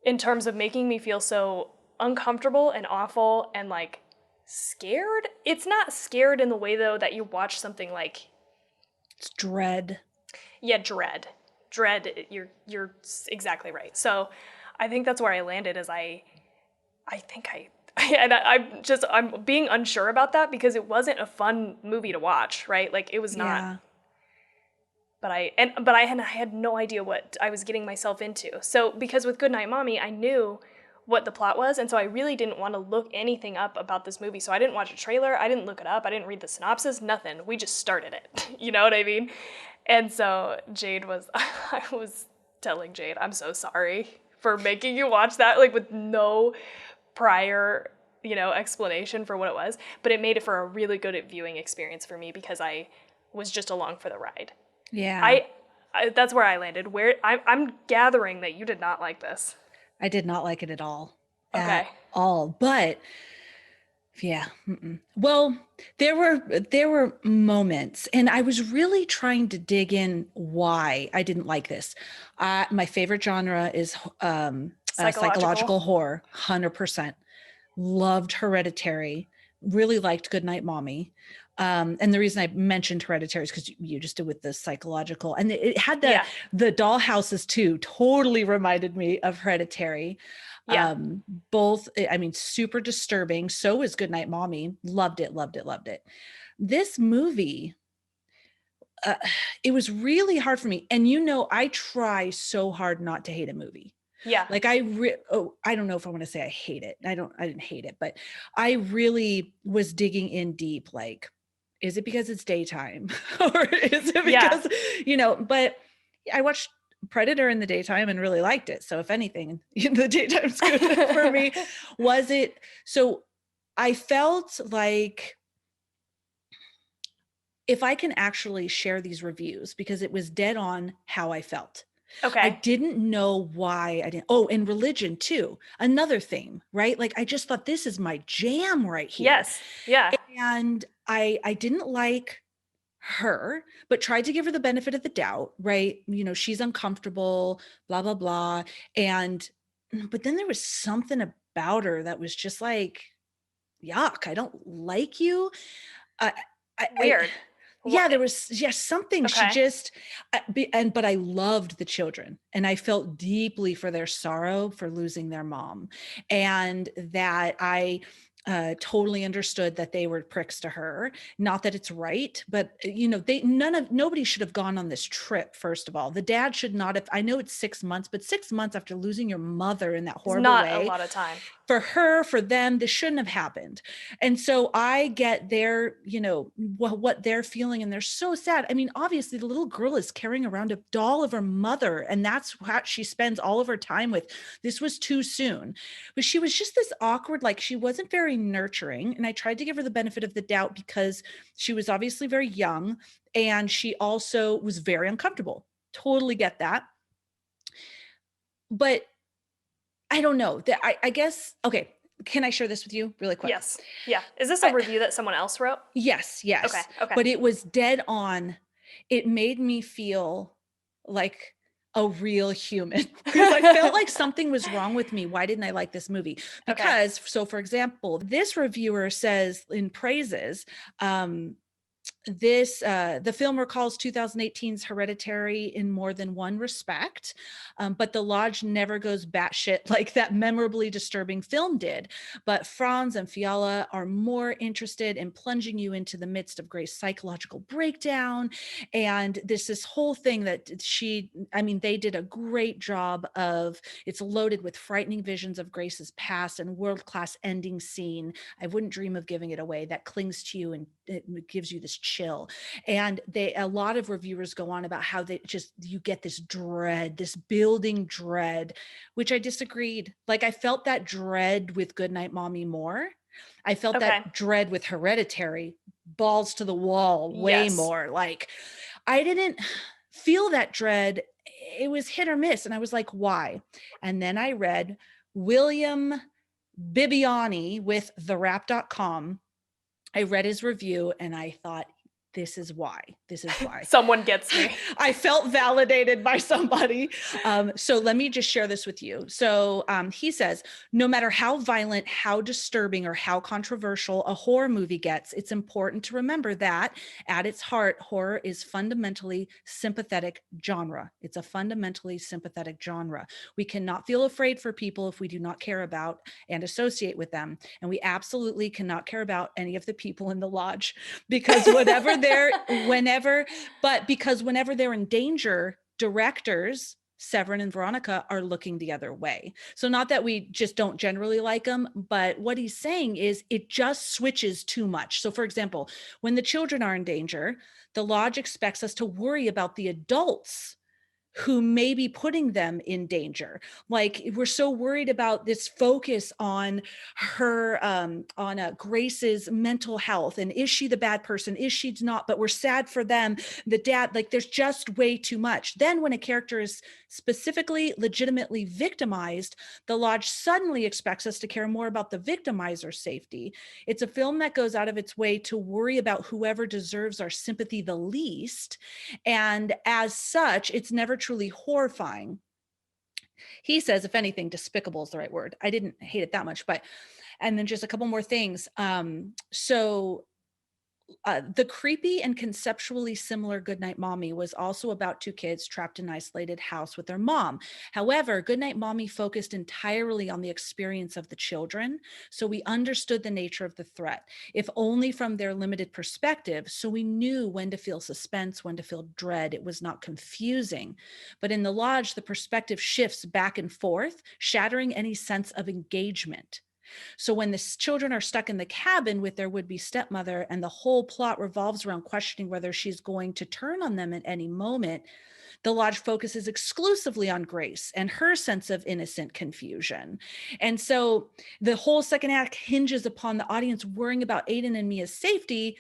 in terms of making me feel so uncomfortable and awful and like scared. It's not scared in the way though that you watch something like, It's dread. yeah, Dread. Dread, you're exactly right. So I think that's where I landed, is I think I and I'm being unsure about that because it wasn't a fun movie to watch, right? Like it was not. Yeah. But I had no idea what I was getting myself into. So because with Goodnight Mommy, I knew what the plot was, and so I really didn't want to look anything up about this movie. So I didn't watch a trailer, I didn't look it up, I didn't read the synopsis, nothing. We just started it. You know what I mean? And so Jade was I was telling Jade, I'm so sorry for making you watch that like with no prior, explanation for what it was, but it made it for a really good viewing experience for me because I was just along for the ride. Yeah. I that's where I landed. Where I'm gathering that you did not like this. I did not like it at all. At Okay. all. But yeah. Mm-mm. Well, there were moments, and I was really trying to dig in why I didn't like this. My favorite genre is Psychological. psychological horror, 100%. Loved Hereditary. Really liked Goodnight Mommy. And the reason I mentioned Hereditary is because you just did with the psychological, and it had Yeah. the dollhouses too. Totally reminded me of Hereditary. Yeah. Both, I mean, super disturbing. So is Goodnight Mommy. Loved it, loved it, loved it. This movie, uh, it was really hard for me. And I try so hard not to hate a movie. Yeah. Like I don't know if I want to say I hate it. I didn't hate it, but I really was digging in deep. Like, is it because it's daytime or is it Yeah. because, but I watched Predator in the daytime and really liked it. So if anything, the daytime's good for me. Was it? So I felt like if I can actually share these reviews, because it was dead on how I felt. I Okay. didn't know why I didn't. Oh, and religion too. Another thing, right? Like I just thought this is my jam right here. Yes. Yeah. And I didn't like her, but tried to give her the benefit of the doubt, right? She's uncomfortable, blah, blah, blah. And but then there was something about her that was just like, yuck, I don't like you. I, I Weird. yeah, What? there was, yeah, something she Okay. just, but I loved the children and I felt deeply for their sorrow for losing their mom, and that I totally understood that they were pricks to her. Not that it's right, but nobody should have gone on this trip. First of all, the dad should not have. I know it's 6 months, but 6 months after losing your mother in that It's horrible not a way, lot of time. for her, for them, this shouldn't have happened. And so I get their, what they're feeling, and they're so sad. I mean, obviously the little girl is carrying around a doll of her mother, and that's what she spends all of her time with. This was too soon. But she was just this awkward, like she wasn't very nurturing. And I tried to give her the benefit of the doubt because she was obviously very young, and she also was very uncomfortable. Totally get that. But I don't know that I guess, okay, can I share this with you really quick? Yes. Yeah. Is this a I, review that someone else wrote? yes, Okay. yes, Okay. but it was dead on. It made me feel like a real human because I felt like something was wrong with me. Why didn't I like this movie? Okay. Because, so for example, this reviewer says in praises, um, the film recalls 2018's Hereditary in more than one respect, but the lodge never goes batshit like that memorably disturbing film did. But Franz and Fiala are more interested in plunging you into the midst of Grace's psychological breakdown, and this whole thing that they did a great job of. It's loaded with frightening visions of Grace's past and world-class ending scene. I wouldn't dream of giving it away, that clings to you and it gives you this chill. And a lot of reviewers go on about how you get this dread, this building dread, which I disagreed. Like I felt that dread with Goodnight Mommy more. I felt Okay. that dread with Hereditary, balls to the wall, way Yes. more. Like I didn't feel that dread. It was hit or miss. And I was like, why? And then I read William Bibbiani with therap.com. I read his review and I thought, this is why. This is why. Someone gets me. I felt validated by somebody. So let me just share this with you. So he says, no matter how violent, how disturbing, or how controversial a horror movie gets, it's important to remember that at its heart, horror is fundamentally sympathetic genre. It's a fundamentally sympathetic genre. We cannot feel afraid for people if we do not care about and associate with them. And we absolutely cannot care about any of the people in the lodge because whenever they're in danger, directors Severin and Veronika are looking the other way. So not that we just don't generally like them, but what he's saying is it just switches too much. So for example, when the children are in danger, the lodge expects us to worry about the adults who may be putting them in danger. Like we're so worried about this focus on her, on Grace's mental health, and is she the bad person? Is she not? But we're sad for them. The dad, like there's just way too much. Then when a character is specifically, legitimately victimized, the lodge suddenly expects us to care more about the victimizer's safety. It's a film that goes out of its way to worry about whoever deserves our sympathy the least, and as such, it's never truly horrifying. He says, if anything, despicable is the right word. I didn't hate it that much, but, and then just a couple more things. The creepy and conceptually similar Goodnight Mommy was also about two kids trapped in an isolated house with their mom. However, Goodnight Mommy focused entirely on the experience of the children, so we understood the nature of the threat, if only from their limited perspective, so we knew when to feel suspense, when to feel dread. It was not confusing. But in the lodge, the perspective shifts back and forth, shattering any sense of engagement. So when the children are stuck in the cabin with their would-be stepmother and the whole plot revolves around questioning whether she's going to turn on them at any moment, the lodge focuses exclusively on Grace and her sense of innocent confusion. And so the whole second act hinges upon the audience worrying about Aiden and Mia's safety,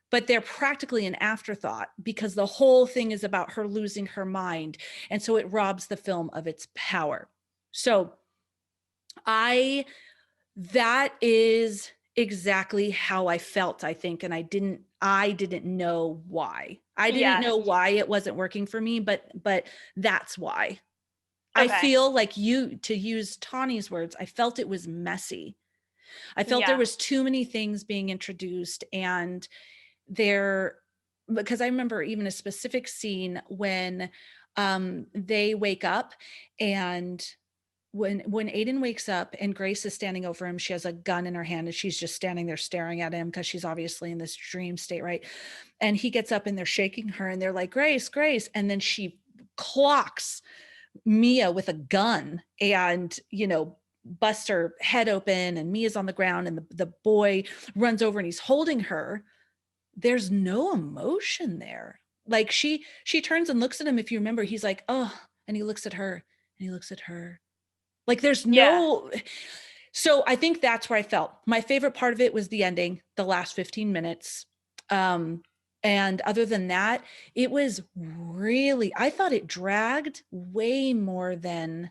but they're practically an afterthought because the whole thing is about her losing her mind. And so it robs the film of its power. So that is exactly how I felt, I think. And I didn't know why. I didn't Yeah. know why it wasn't working for me, but that's why. I Okay. feel like to use Tawny's words, I felt it was messy. I felt there Yeah. was too many things being introduced, and there, because I remember even a specific scene when they wake up, and when Aiden wakes up and Grace is standing over him, she has a gun in her hand and she's just standing there staring at him because she's obviously in this dream state, right? And he gets up and they're shaking her and they're like, Grace, Grace. And then she clocks Mia with a gun and, busts her head open, and Mia's on the ground, and the boy runs over and he's holding her. There's no emotion there. Like she turns and looks at him. If you remember, he's like, oh, and he looks at her and he looks at her. Like there's Yeah. no, so I think that's where I felt. My favorite part of it was the ending, the last 15 minutes. And other than that, it was really, I thought it dragged way more than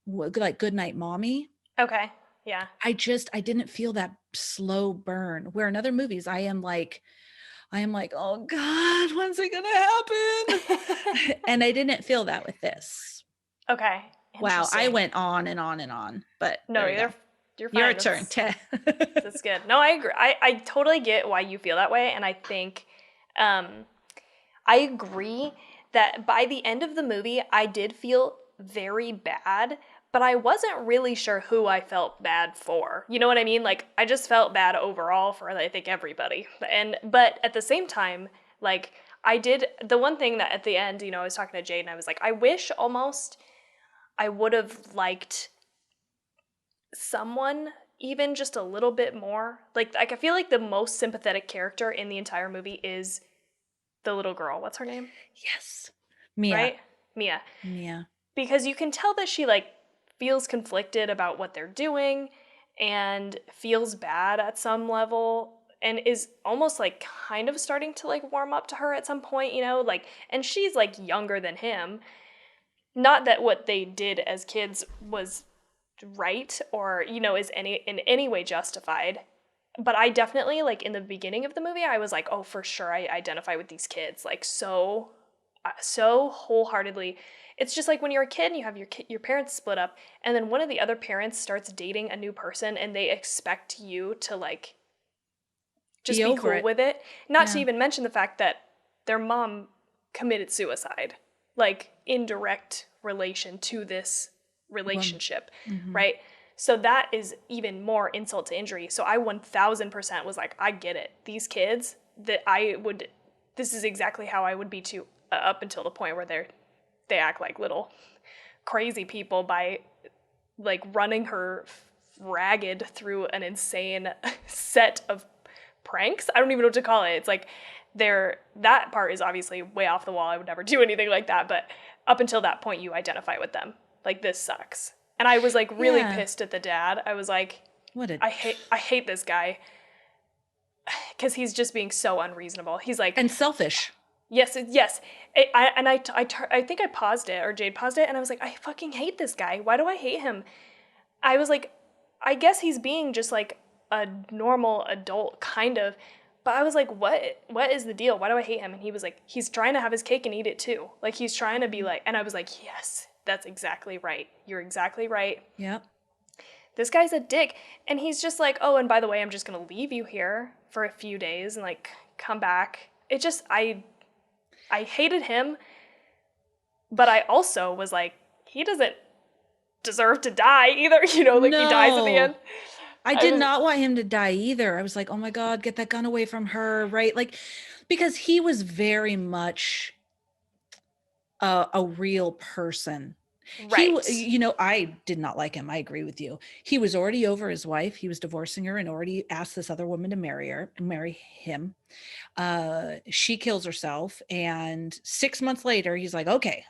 like Goodnight Mommy. Okay. Yeah. I didn't feel that slow burn, where in other movies I am like, oh God, when's it gonna happen? And I didn't feel that with this. Okay. Wow, I Interesting. went on and on and on, but No, there you go. you're fine. Your turn. That's good. No, I agree. I totally get why you feel that way, and I think I agree that by the end of the movie, I did feel very bad, but I wasn't really sure who I felt bad for. You know what I mean? Like I just felt bad overall for I think everybody. But at the same time, like I did the one thing that at the end, I was talking to Jade and I was like, I wish almost I would have liked someone even just a little bit more. Like I feel like the most sympathetic character in the entire movie is the little girl. What's her name? Yes. Mia. Right? Mia. Mia. Because you can tell that she like feels conflicted about what they're doing and feels bad at some level and is almost like kind of starting to like warm up to her at some point, like, and she's like younger than him. Not that what they did as kids was right or, is in any way justified. But I definitely, like, in the beginning of the movie, I was like, oh, for sure, I identify with these kids, like, so wholeheartedly. It's just like when you're a kid and you have your parents split up, and then one of the other parents starts dating a new person, and they expect you to, like, just be cool with it. Not to even mention the fact that their mom committed suicide, like, in direct relation to this relationship, right? So that is even more insult to injury. So I 1000% was like, I get it. These kids this is exactly how I would be too, up until the point where they act like little crazy people by like running her ragged through an insane set of pranks. I don't even know what to call it. It's like that part is obviously way off the wall. I would never do anything like that. But up until that point, you identify with them. Like, this sucks. And I was like really pissed at the dad. I was like, I hate this guy because he's just being so unreasonable. He's like, and selfish. Yes. I think I paused it, or Jade paused it, and I was like, I fucking hate this guy. Why do I hate him? I was like, I guess he's being just like a normal adult, kind of. But I was like, what is the deal? Why do I hate him? And he was like, he's trying to have his cake and eat it too. Like, he's trying to be like, and I was like, yes, that's exactly right. You're exactly right. Yep. This guy's a dick. And he's just like, oh, and by the way, I'm just going to leave you here for a few days and like come back. It just, I hated him. But I also was like, he doesn't deserve to die either. He dies at the end. I did not want him to die either. I was like, oh my God, get that gun away from her, right? Like, because he was very much a real person. Right. I did not like him. I agree with you. He was already over his wife. He was divorcing her and already asked this other woman to marry him. She kills herself. And 6 months later, he's like, okay,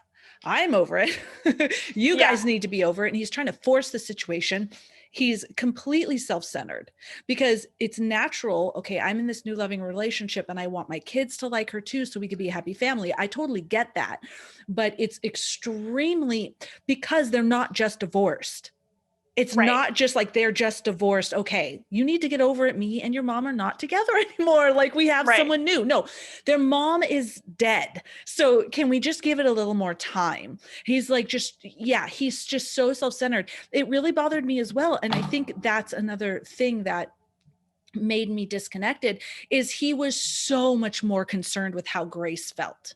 I'm over it. You guys need to be over it. And he's trying to force the situation. He's completely self-centered because it's natural. Okay, I'm in this new loving relationship and I want my kids to like her too, so we could be a happy family. I totally get that. But it's extremely, because they're not just divorced. It's Right. not just like they're just divorced. Okay, you need to get over it. Me and your mom are not together anymore. Like we have Right. someone new. No, their mom is dead. So can we just give it a little more time? He's like, just, yeah, he's just so self centered. It really bothered me as well. And I think that's another thing that made me disconnected is he was so much more concerned with how Grace felt.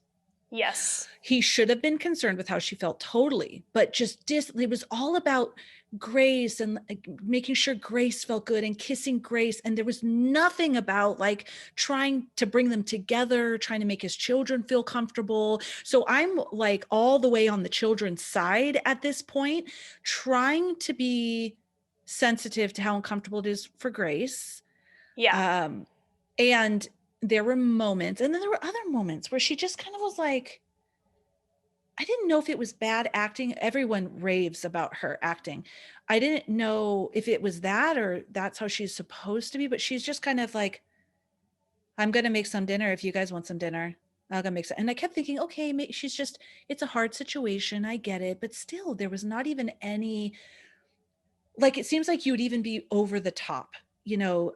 Yes. He should have been concerned with how she felt totally, but it was all about Grace and like, making sure Grace felt good and kissing Grace. And there was nothing about like trying to bring them together, trying to make his children feel comfortable. So I'm like all the way on the children's side at this point, trying to be sensitive to how uncomfortable it is for Grace. Yeah. Um, and there were moments, and then there were other moments where she just kind of was like, I didn't know if it was bad acting. Everyone raves about her acting. I didn't know if it was that or that's how she's supposed to be, but she's just kind of like, I'm going to make some dinner if you guys want some dinner. I'm gonna make some. And I kept thinking, okay, she's just, it's a hard situation. I get it. But still, there was not even any, like, it seems like you would even be over the top, you know,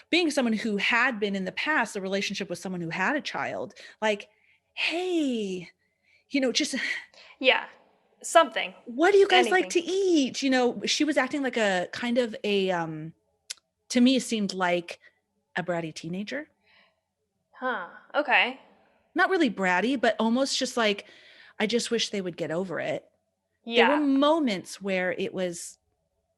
being someone who had been in the past, a relationship with someone who had a child, like, hey, just Yeah. Something. what do you guys like Anything. to eat? She was acting like a kind of a to me it seemed like a bratty teenager. Huh. Okay. Not really bratty, but almost just like I just wish they would get over it. There were Yeah. moments where it was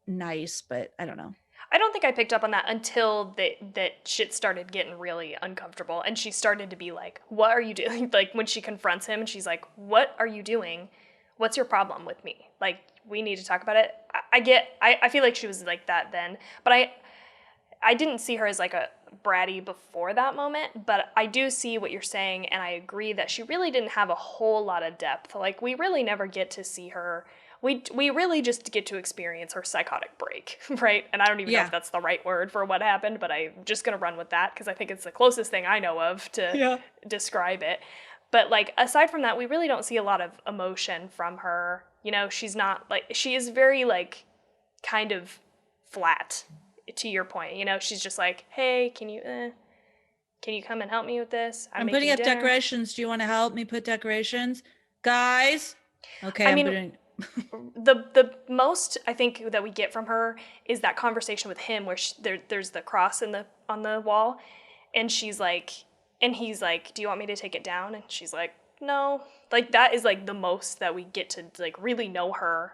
nice, but I don't know. I don't think I picked up on that until that shit started getting really uncomfortable and she started to be like, "What are you doing?" Like when she confronts him and she's like, "What are you doing? What's your problem with me? Like we need to talk about it." I feel like she was like that then, but I didn't see her as like a bratty before that moment, but I do see what you're saying and I agree that she really didn't have a whole lot of depth. Like we really never get to see her. We really just get to experience her psychotic break, right? And I don't even know Yeah. if that's the right word for what happened, but I'm just going to run with that because I think it's the closest thing I know of to Yeah. describe it. But like aside from that, we really don't see a lot of emotion from her. She's not like she is very like kind of flat to your point. She's just like, "Hey, can you come and help me with this? I'm I'm putting making up dinner." decorations. Do you want to help me put decorations? Guys? Okay, I I'm mean, putting the most I think that we get from her is that conversation with him where there's the cross on the wall, and she's like, and he's like, "Do you want me to take it down?" And she's like, "No." Like that is like the most that we get to like really know her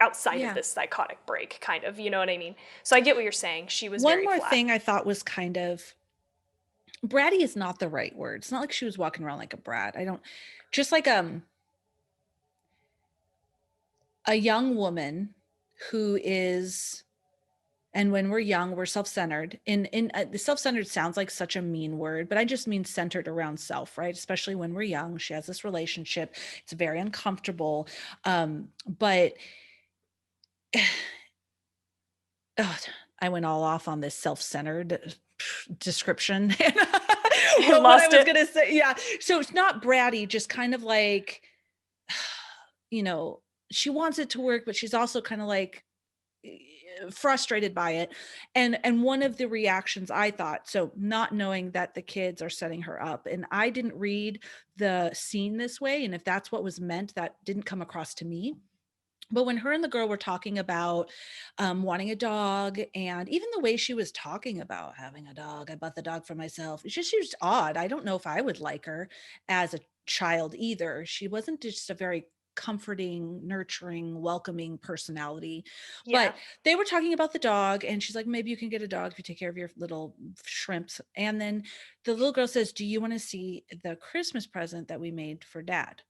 outside of yeah. this psychotic break, kind of. You know what I mean? So I get what you're saying. She was One very more flat. thing I thought was kind of bratty is not the right word. It's not like she was walking around like a brat. I don't just like a young woman who is, and when we're young we're self-centered. In the self-centered sounds like such a mean word, but I just mean centered around self, right? Especially when we're young, she has this relationship, it's very uncomfortable. But oh, I went all off on this self-centered description. But what I Lost was it. gonna say, yeah, so it's not bratty, just kind of like, you know, she wants it to work, but she's also kind of like frustrated by it. And one of the reactions I thought, so not knowing that the kids are setting her up, and I didn't read the scene this way, and if that's what was meant, that didn't come across to me. But when her and the girl were talking about wanting a dog, and even the way she was talking about having a dog, I bought the dog for myself. It's just, she was odd. I don't know if I would like her as a child either. She wasn't just a very comforting, nurturing, welcoming personality. Yeah. But they were talking about the dog, and she's like, maybe you can get a dog if you take care of your little shrimps. And then the little girl says, do you want to see the Christmas present that we made for dad?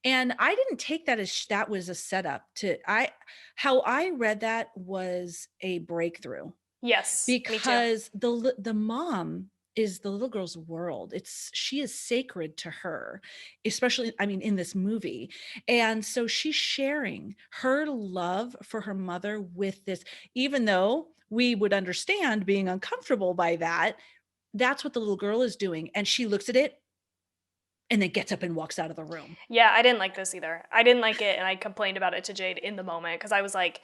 And I didn't take that as that was a setup to I how I read that was a breakthrough, Yes. Me too. because the mom is the little girl's world. She is sacred to her, especially, I mean, in this movie. And so she's sharing her love for her mother with this, even though we would understand being uncomfortable by that. That's what the little girl is doing. And she looks at it and then gets up and walks out of the room. Yeah, I didn't like this either. I didn't like it, and I complained about it to Jade in the moment because I was like,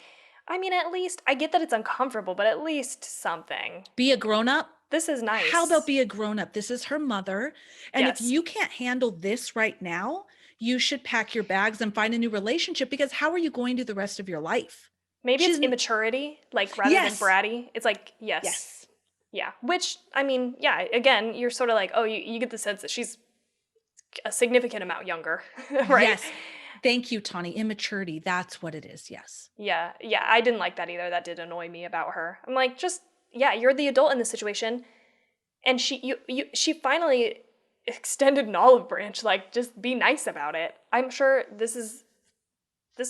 I mean, at least I get that it's uncomfortable, but at least something. Be a grown up. This is How about nice. be a grown up? This is her mother. And if Yes. you can't handle this right now, you should pack your bags and find a new relationship, because how are you going to the rest of your life? Maybe it's She's, immaturity, like rather than yes, bratty. It's like, yes. yes, Yeah. Which, I mean, yeah, again, you're sort of like, oh, you get the sense that she's a significant amount younger, right? yes. Thank you, Tawny. Immaturity. That's what it is. Yes. Yeah. Yeah. I didn't like that either. That did annoy me about her. I'm like, just, yeah, you're the adult in this situation. And she finally extended an olive branch, like, just be nice about it. I'm sure this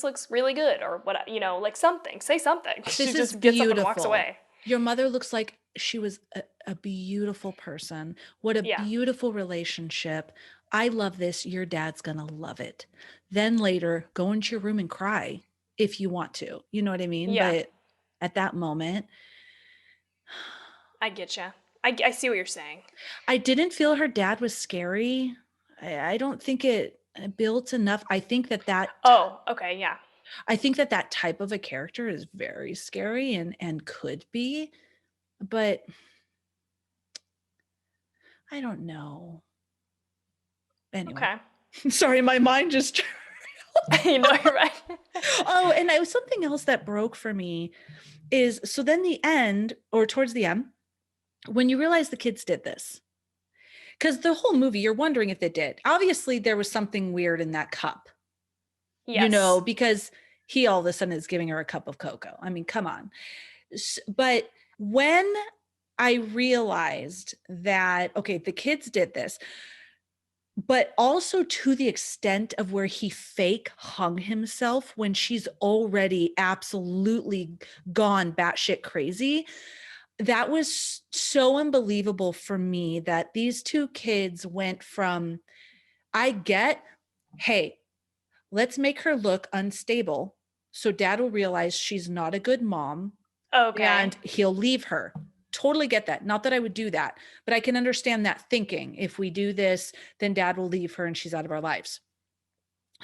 looks really good, or what, like something, say something. She This is just gets up and walks beautiful. away. Your mother looks like she was a beautiful person. What a Yeah. beautiful relationship. I love this. Your dad's going to love it. Then later, go into your room and cry if you want to. You know what I mean? Yeah. But at that moment, I get you. I see what you're saying. I didn't feel her dad was scary. I don't think it built enough. Oh, okay, yeah. I think that that type of a character is very scary and could be, but I don't know. Anyway, Okay. sorry, my mind just. You're right. Oh, and it was something else that broke for me is, so then the end, or towards the end, when you realize the kids did this, because the whole movie you're wondering if they did. Obviously, there was something weird in that cup, Yes. because he all of a sudden is giving her a cup of cocoa. I mean, come on. But when I realized that, okay, the kids did this, but also to the extent of where he fake hung himself when she's already absolutely gone batshit crazy. That was so unbelievable for me, that these two kids went from, I get, hey, let's make her look unstable so dad will realize she's not a good mom Okay. and he'll leave her. Totally get that. Not that I would do that, but I can understand that thinking. If we do this, then dad will leave her and she's out of our lives.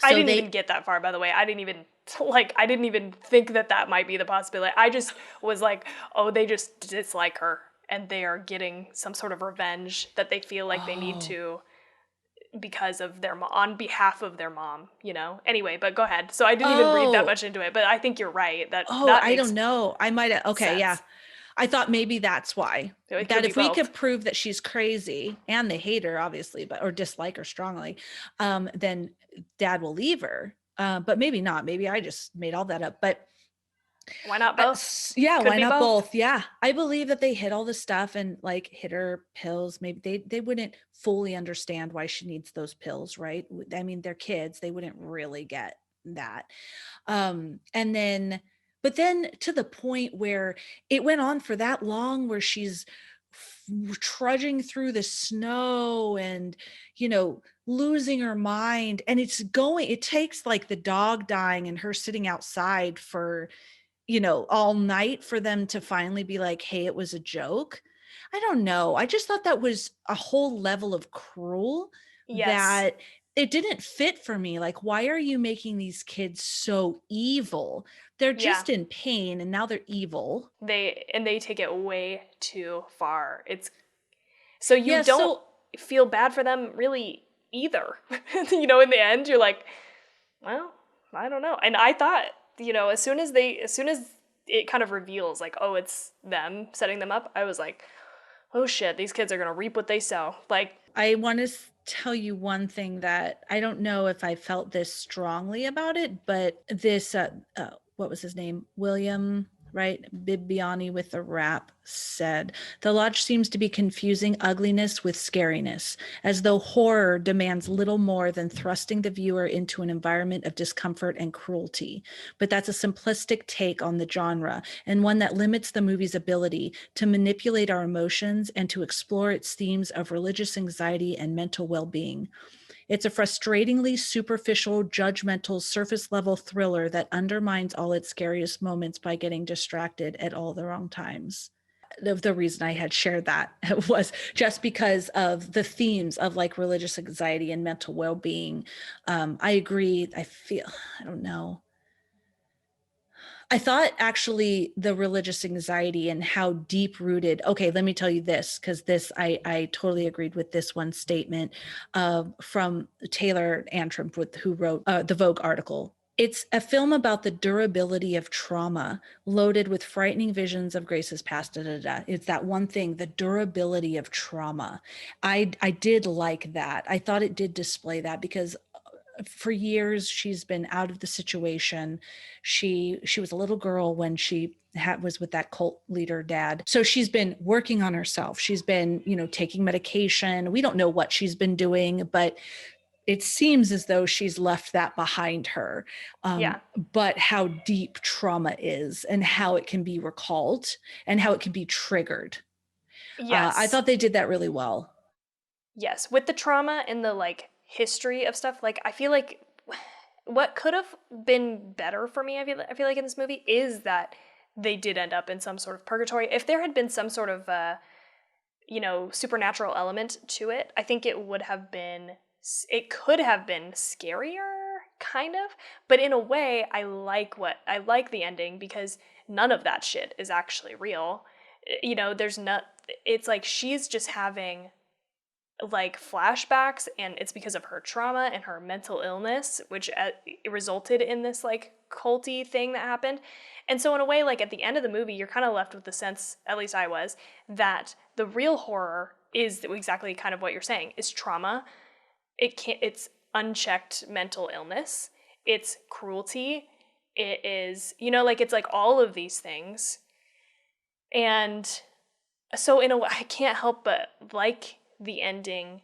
I So didn't even they, get that far, by the way. I didn't even think that that might be the possibility. I just was like, oh, they just dislike her and they are getting some sort of revenge that they feel like they need oh, to because of their on behalf of their mom, Anyway, but go ahead. So I didn't even read that oh, much into it, but I think you're right. That oh, that I don't makes know. I might have, okay, yeah. sense. I thought maybe that's why. So it could That be if we both. could prove that she's crazy and they hate her, obviously, but or dislike her strongly, then dad will leave her. But maybe not. Maybe I just made all that up. But Why not both? yeah, Could why be not both. both? Yeah, I believe that they hit all the stuff and like hit her pills. Maybe they wouldn't fully understand why she needs those pills, right? I mean, they're kids; they wouldn't really get that. And then, but then to the point where it went on for that long, where she's trudging through the snow and losing her mind, and it takes like the dog dying and her sitting outside for all night for them to finally be like, hey, it was a joke. I don't know. I just thought that was a whole level of cruel Yes. that it didn't fit for me. Like, why are you making these kids so evil? They're Yeah. just in pain and now they're evil. They take it way too far. It's so you Yeah. don't So, feel bad for them really either. In the end you're like, well, I don't know. And I thought, as soon as it kind of reveals like, oh, it's them setting them up, I was like, oh shit, these kids are going to reap what they sow. Like, I want to tell you one thing that I don't know if I felt this strongly about it, but this, what was his name? William, right? Bibbiani with the rap said, the lodge seems to be confusing ugliness with scariness, as though horror demands little more than thrusting the viewer into an environment of discomfort and cruelty. But that's a simplistic take on the genre, and one that limits the movie's ability to manipulate our emotions and to explore its themes of religious anxiety and mental well-being. It's a frustratingly superficial, judgmental, surface level thriller that undermines all its scariest moments by getting distracted at all the wrong times. the reason I had shared that was just because of the themes of like religious anxiety and mental well-being. I agree. I don't know. I thought actually the religious anxiety and how deep rooted. Okay, let me tell you this, because I totally agreed with this one statement from Taylor Antrim, who wrote the Vogue article. It's a film about the durability of trauma, loaded with frightening visions of Grace's past. Da, da, da. It's that one thing, the durability of trauma. I did like that. I thought it did display that because for years she's been out of the situation. She was a little girl when she was with that cult leader dad, so she's been working on herself. She's been, taking medication. We don't know what she's been doing, but it seems as though she's left that behind her. Yeah. But how deep trauma is and how it can be recalled and how it can be triggered. I Yes. thought they did that really well. Yes. With the trauma and the like history of stuff, like I feel like what could have been better for me, I feel like in this movie is that they did end up in some sort of purgatory. If there had been some sort of supernatural element to it, I think it could have been scarier, kind of. But in a way, I like the ending because none of that shit is actually real. There's not. It's like she's just having like flashbacks, and it's because of her trauma and her mental illness, which resulted in this like culty thing that happened. And so in a way, like at the end of the movie, you're kind of left with the sense, at least I was, that the real horror is exactly kind of what you're saying, is trauma. It's unchecked mental illness, it's cruelty, it is, like it's like all of these things. And so in a way, I can't help but like the ending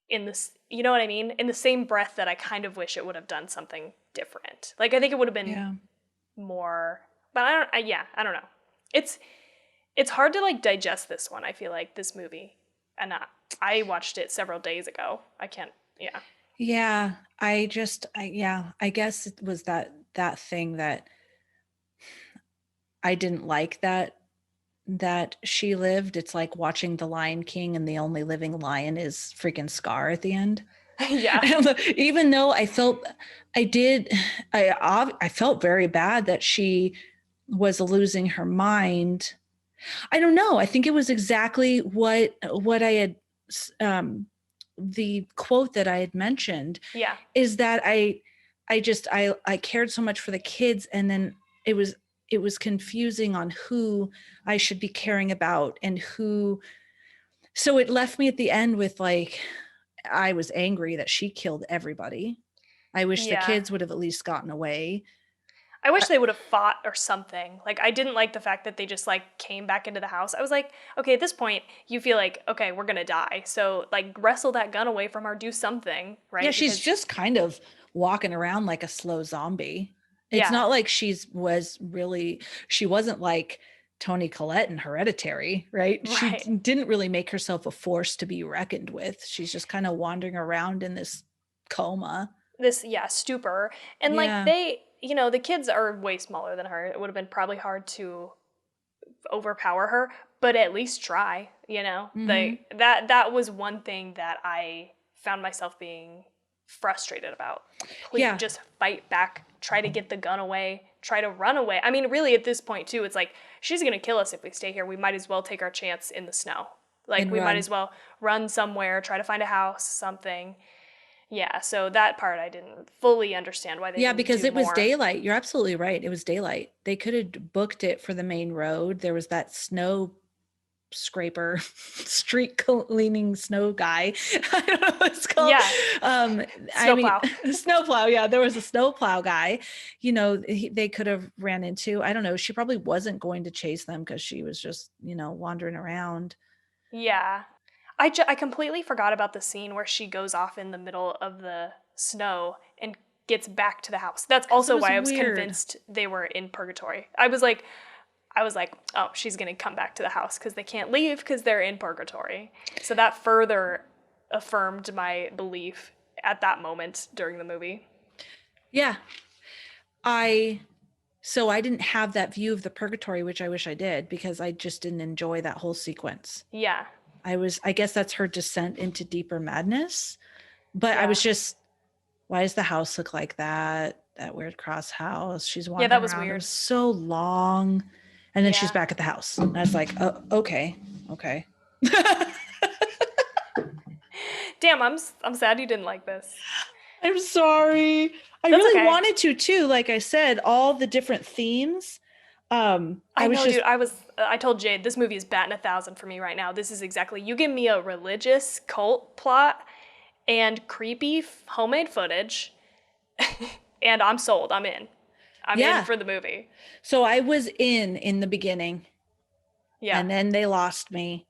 in this, you know what I mean? In the same breath that I kind of wish it would have done something different. Like I think it would have been Yeah. more, but I don't know. It's hard to like digest this one. I feel like this movie, and I watched it several days ago. I can't. Yeah. Yeah, I guess it was that thing that I didn't like, that she lived. It's like watching The Lion King and the only living lion is freaking Scar at the end. Yeah. Even though I did, I felt very bad that she was losing her mind. I don't know. I think it was exactly what I had, um, the quote that I had mentioned, Yeah. is that I cared so much for the kids, and then it was confusing on who I should be caring about and who. So it left me at the end with like, I was angry that she killed everybody. I wish the Yeah. kids would have at least gotten away. I wish they would have fought or something. Like I didn't like the fact that they just like came back into the house. I was like, okay, at this point, you feel like, okay, we're gonna die. So like wrestle that gun away from her, do something, Yeah, right? she's Because just kind of walking around like a slow zombie. It's yeah, not like she wasn't like Tony Collette in Hereditary, right? She right. didn't really make herself a force to be reckoned with. She's just kind of wandering around in this coma. This, yeah, stupor. And like Yeah. the kids are way smaller than her. It would have been probably hard to overpower her, but at least try, Mm-hmm. that was one thing that I found myself being frustrated about. Please Yeah. just fight back, try to get the gun away, try to run away. I mean, really at this point too, it's like she's going to kill us if we stay here. We might as well take our chance in the snow. Like And we might run. as well run somewhere, try to find a house, something. Yeah, so that part I didn't fully understand why they Yeah, didn't because do it was more. daylight. You're absolutely right. It was daylight. They could have booked it for the main road. There was that snow scraper, street cleaning snow guy. I don't know what it's called. Yeah, Um, I mean, snowplow. snowplow. Yeah, there was a snowplow guy. They could have ran into. I don't know. She probably wasn't going to chase them because she was just, wandering around. Yeah. I completely forgot about the scene where she goes off in the middle of the snow and gets back to the house. That's Because it also was why I was weird. convinced they were in purgatory. I was like, oh, she's gonna come back to the house because they can't leave because they're in purgatory. So that further affirmed my belief at that moment during the movie. Yeah, I So I didn't have that view of the purgatory, which I wish I did, because I just didn't enjoy that whole sequence. Yeah. I guess that's her descent into deeper madness. But I was Yeah. just, why does the house look like that? That weird cross house. She's Yeah, that wandering was around. It weird. was so long. And then she's Yeah. back at the house. And I was like, oh, okay. Okay. Damn, I'm sad you didn't like this. I'm sorry. I That's really okay. wanted to too. Like I said, all the different themes. I I was know, just, dude. I told Jade this movie is batting 1,000 for me right now. This is exactly, you give me a religious cult plot and creepy homemade footage, and I'm sold. I'm in. I'm in yeah. for the movie. So I was in the beginning, Yeah. and then they lost me.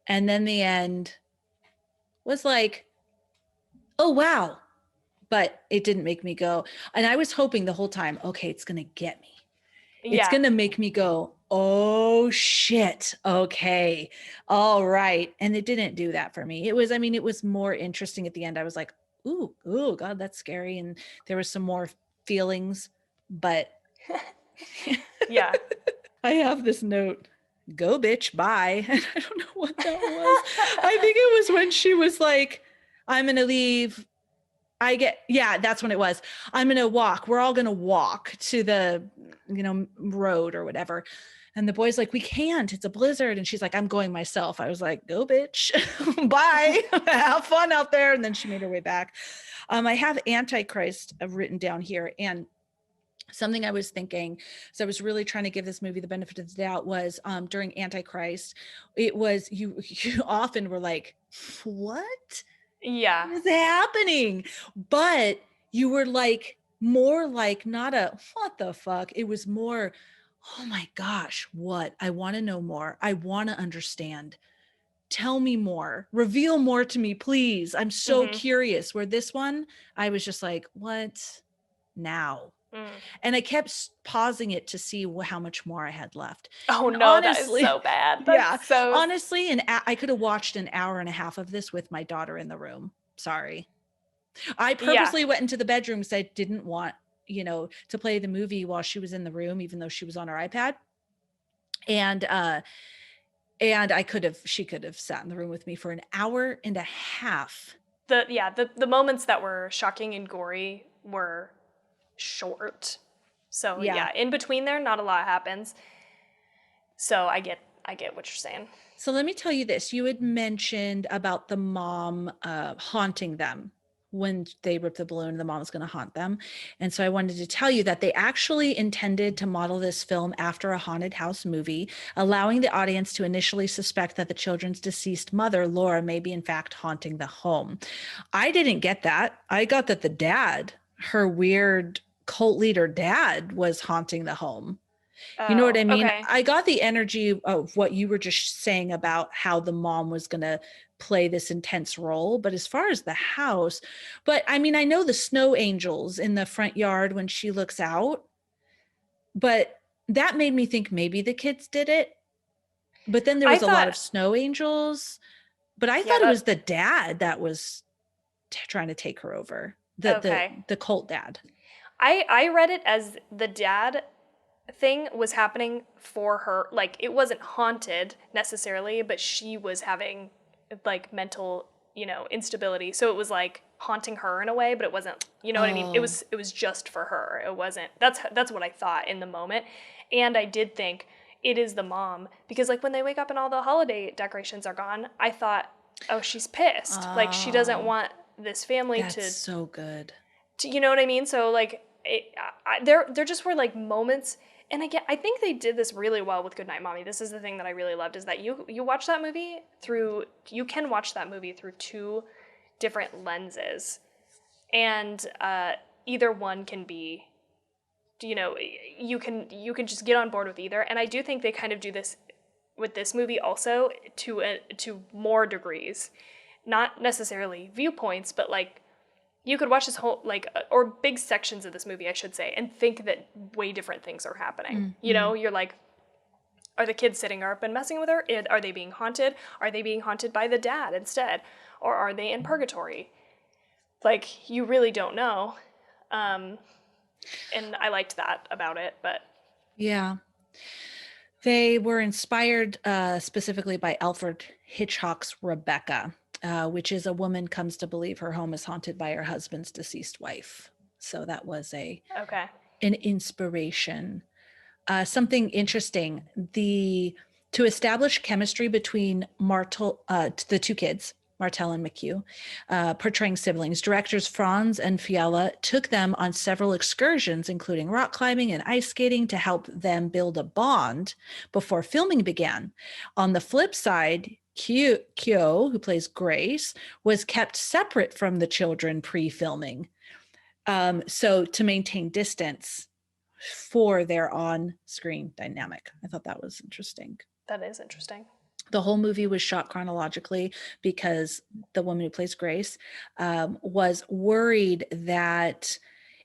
And then the end was like, oh, wow. But it didn't make me go. And I was hoping the whole time, okay, it's going to get me. It's Yeah. going to make me go, oh shit. Okay. All right. And it didn't do that for me. It was, I mean, it was more interesting at the end. I was like, ooh, God, that's scary. And there was some more feelings, but Yeah. I have this note, go bitch, bye. And I don't know what that was. I think it was when she was like, I'm going to leave. Yeah, that's when it was. I'm going to walk. We're all going to walk to the, road or whatever. And the boy's like, we can't. It's a blizzard. And she's like, I'm going myself. I was like, go bitch. Bye. Have fun out there. And then she made her way back. I have Antichrist written down here. And something I was thinking, so I was really trying to give this movie the benefit of the doubt, was during Antichrist, it was you often were like, what Yeah. is happening? But you were like, more like, not a what the fuck, it was more, oh my gosh, what, I want to know more, I want to understand, tell me more, reveal more to me, please, I'm so Mm-hmm. curious. Where this one, I was just like, what now? Mm. And I kept pausing it to see how much more I had left. Oh And no, that is honestly, so bad. yeah, That's so. honestly, and I could have watched an hour and a half of this with my daughter in the room. Sorry. I Yeah. purposely went into the bedroom because I didn't want, to play the movie while she was in the room, even though she was on her iPad. And she could have sat in the room with me for an hour and a half. The moments that were shocking and gory were short. So Yeah. yeah, in between there, not a lot happens. So I get what you're saying. So let me tell you this. You had mentioned about the mom haunting them. When they ripped the balloon, the mom was going to haunt them. And so I wanted to tell you that they actually intended to model this film after a haunted house movie, allowing the audience to initially suspect that the children's deceased mother, Laura, may be in fact haunting the home. I didn't get that. I got that the dad, her weird cult leader dad, was haunting the home. You know what Oh, I mean? okay. I got the energy of what you were just saying about how the mom was going to play this intense role. But as far as the house, but I mean, I know the snow angels in the front yard when she looks out, but that made me think maybe the kids did it. But then there I was a lot thought, of snow angels. But I yeah, thought it was the dad that was trying to take her over. The the okay. the cult dad. I read it as the dad thing was happening for her. Like, it wasn't haunted necessarily, but she was having like mental, instability. So it was like haunting her in a way, but it wasn't, you know what I mean? It Oh, was it was just for her. It wasn't. That's what I thought in the moment. And I did think it is the mom, because like when they wake up and all the holiday decorations are gone, I thought, "Oh, she's pissed. Like she doesn't oh, want this family that's so good. you know what I mean?" So like there just were like moments, and again, I think they did this really well with Goodnight Mommy. This is the thing that I really loved, is that you watch that movie through you can watch that movie through two different lenses, and either one can be, you can just get on board with either. And I do think they kind of do this with this movie also to more degrees, not necessarily viewpoints, but like you could watch this whole or big sections of this movie, I should say, and think that way different things are happening. Mm-hmm. You're like, are the kids sitting up and messing with her? Are they being haunted? Are they being haunted by the dad instead? Or are they in purgatory? Like, you really don't know. And I liked that about it, but Yeah. They were inspired specifically by Alfred Hitchcock's Rebecca, which is a woman comes to believe her home is haunted by her husband's deceased wife. So that was a Okay. an inspiration. Something interesting: the to establish chemistry between the two kids, Martel and McHugh, portraying siblings. Directors Franz and Fiala took them on several excursions, including rock climbing and ice skating, to help them build a bond before filming began. On the flip side, Kyo, who plays Grace, was kept separate from the children pre-filming, so to maintain distance for their on-screen dynamic. I thought that was interesting. That is interesting. The whole movie was shot chronologically because the woman who plays Grace was worried that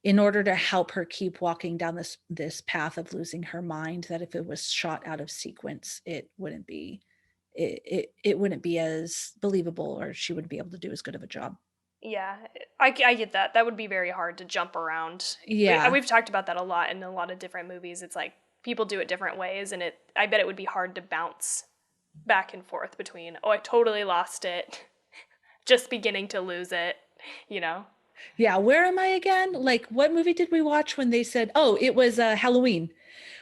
in order to help her keep walking down this path of losing her mind, that if it was shot out of sequence, it wouldn't be as believable, or she wouldn't be able to do as good of a job. Yeah, I get that. That would be very hard to jump around. Yeah. We've talked about that a lot in a lot of different movies. It's like people do it different ways, and I bet it would be hard to bounce back and forth between, oh, I totally lost it, just beginning to lose it, you know? Yeah, where am I again? Like, what movie did we watch when they said, oh, it was Halloween,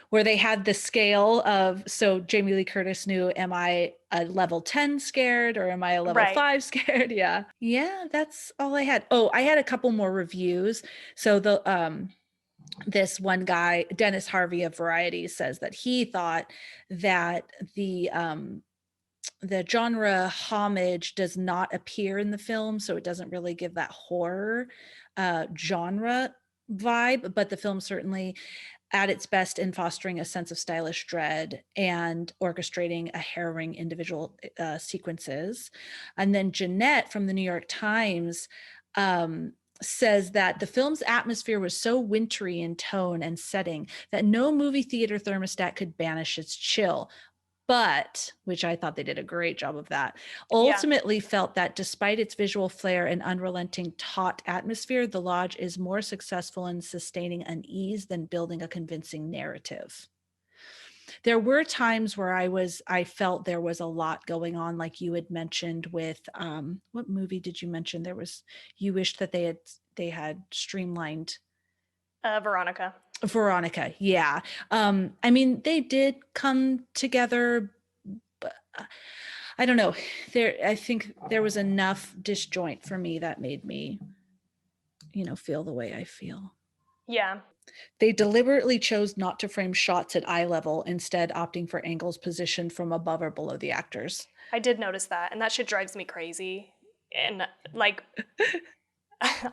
where they had the scale of, so Jamie Lee Curtis knew, am I a level 10 scared or am I a level Right. 5 scared? Yeah. Yeah, that's all I had. Oh, I had a couple more reviews. So this one guy, Dennis Harvey of Variety, says that he thought that the genre homage does not appear in the film, so it doesn't really give that horror genre vibe, but the film certainly at its best in fostering a sense of stylish dread and orchestrating a harrowing individual sequences. And then Jeanette from the New York Times says that the film's atmosphere was so wintry in tone and setting that no movie theater thermostat could banish its chill, but, which I thought they did a great job of that, Yeah. ultimately felt that despite its visual flair and unrelenting taut atmosphere, the lodge is more successful in sustaining unease than building a convincing narrative. There were times where I felt there was a lot going on, like you had mentioned with what movie did you mention? There was, you wished that they had streamlined Veronika. Veronika. Yeah. I mean, they did come together, but I don't know. I think there was enough disjoint for me that made me, feel the way I feel. Yeah. They deliberately chose not to frame shots at eye level, instead opting for angles positioned from above or below the actors. I did notice that, and that shit drives me crazy. And, like,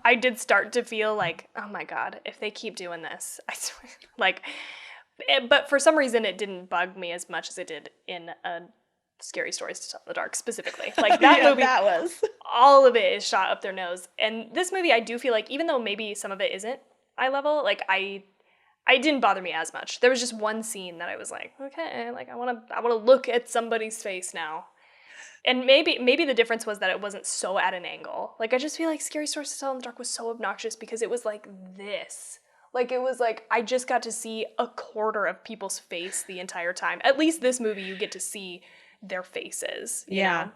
I did start to feel like, oh my god, if they keep doing this, I swear, like, but for some reason it didn't bug me as much as it did in Scary Stories to Tell in the Dark specifically. Like that Yeah, movie, that was. all of it is shot up their nose. And this movie, I do feel like, even though maybe some of it isn't eye level, like I didn't bother me as much. There was just one scene that I was like, okay, like I want to look at somebody's face now. And maybe the difference was that it wasn't so at an angle. Like I just feel like Scary Stories to Tell in the Dark was so obnoxious because it was like this. Like it was like I just got to see a quarter of people's face the entire time. At least this movie you get to see their faces, you Yeah. know?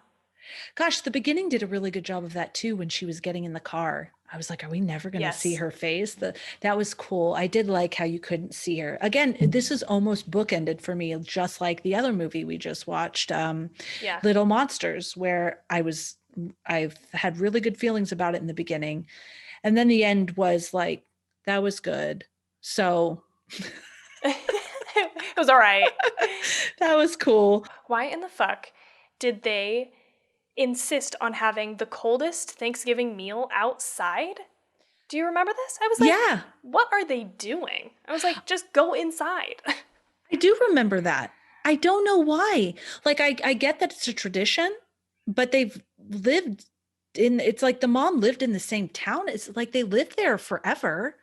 Gosh, the beginning did a really good job of that too when she was getting in the car. I was like, are we never going to see Yes. her face? That was cool. I did like how you couldn't see her. Again, this is almost bookended for me, just like the other movie we just watched, Yeah. Little Monsters, where I've had really good feelings about it in the beginning. And then the end was like, that was good. So It was all right. that was cool. Why in the fuck did they insist on having the coldest Thanksgiving meal outside? Do you remember this? I was like, Yeah, what are they doing? I was like, just go inside. I do remember that. I don't know why. Like, I get that it's a tradition, but they've lived it's like the mom lived in the same town. It's like they lived there forever.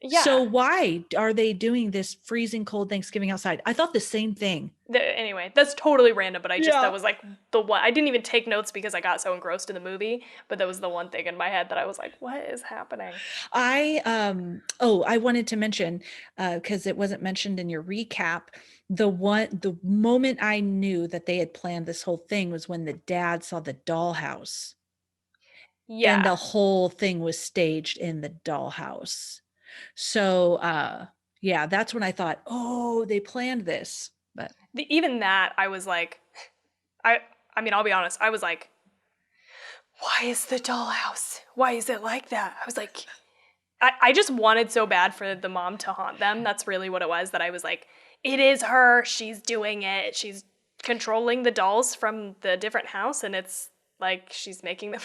So Yeah. why are they doing this freezing cold Thanksgiving outside? I thought the same thing. Anyway, that's totally random, but that Yeah. was like the one. I didn't even take notes because I got so engrossed in the movie, but that was the one thing in my head that I was like, what is happening? I wanted to mention, because it wasn't mentioned in your recap, the moment I knew that they had planned this whole thing was when the dad saw the dollhouse, and Yeah. the whole thing was staged in the dollhouse. So yeah, that's when I thought, oh, they planned this. But Even that, I was like, I, I mean, I'll be honest, I was like, why is the dollhouse? Why is it like that? I was like, I just wanted so bad for the mom to haunt them. That's really what it was, that I was like, it is her. She's doing it. She's controlling the dolls from the different house, and it's like she's making them.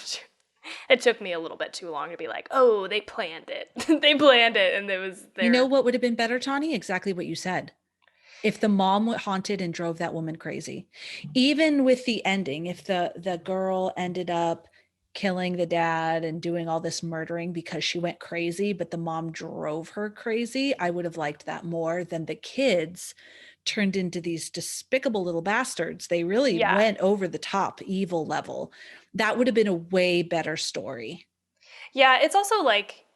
It took me a little bit too long to be like, oh, they planned it. They planned it, and it was you know there. what would have been better, Tawny? Exactly what you said. If the mom haunted and drove that woman crazy, even with the ending, if the girl ended up killing the dad and doing all this murdering because she went crazy, but the mom drove her crazy, I would have liked that more than the kids turned into these despicable little bastards. They really Yeah. went over the top evil level. That would have been a way better story. Yeah, it's also like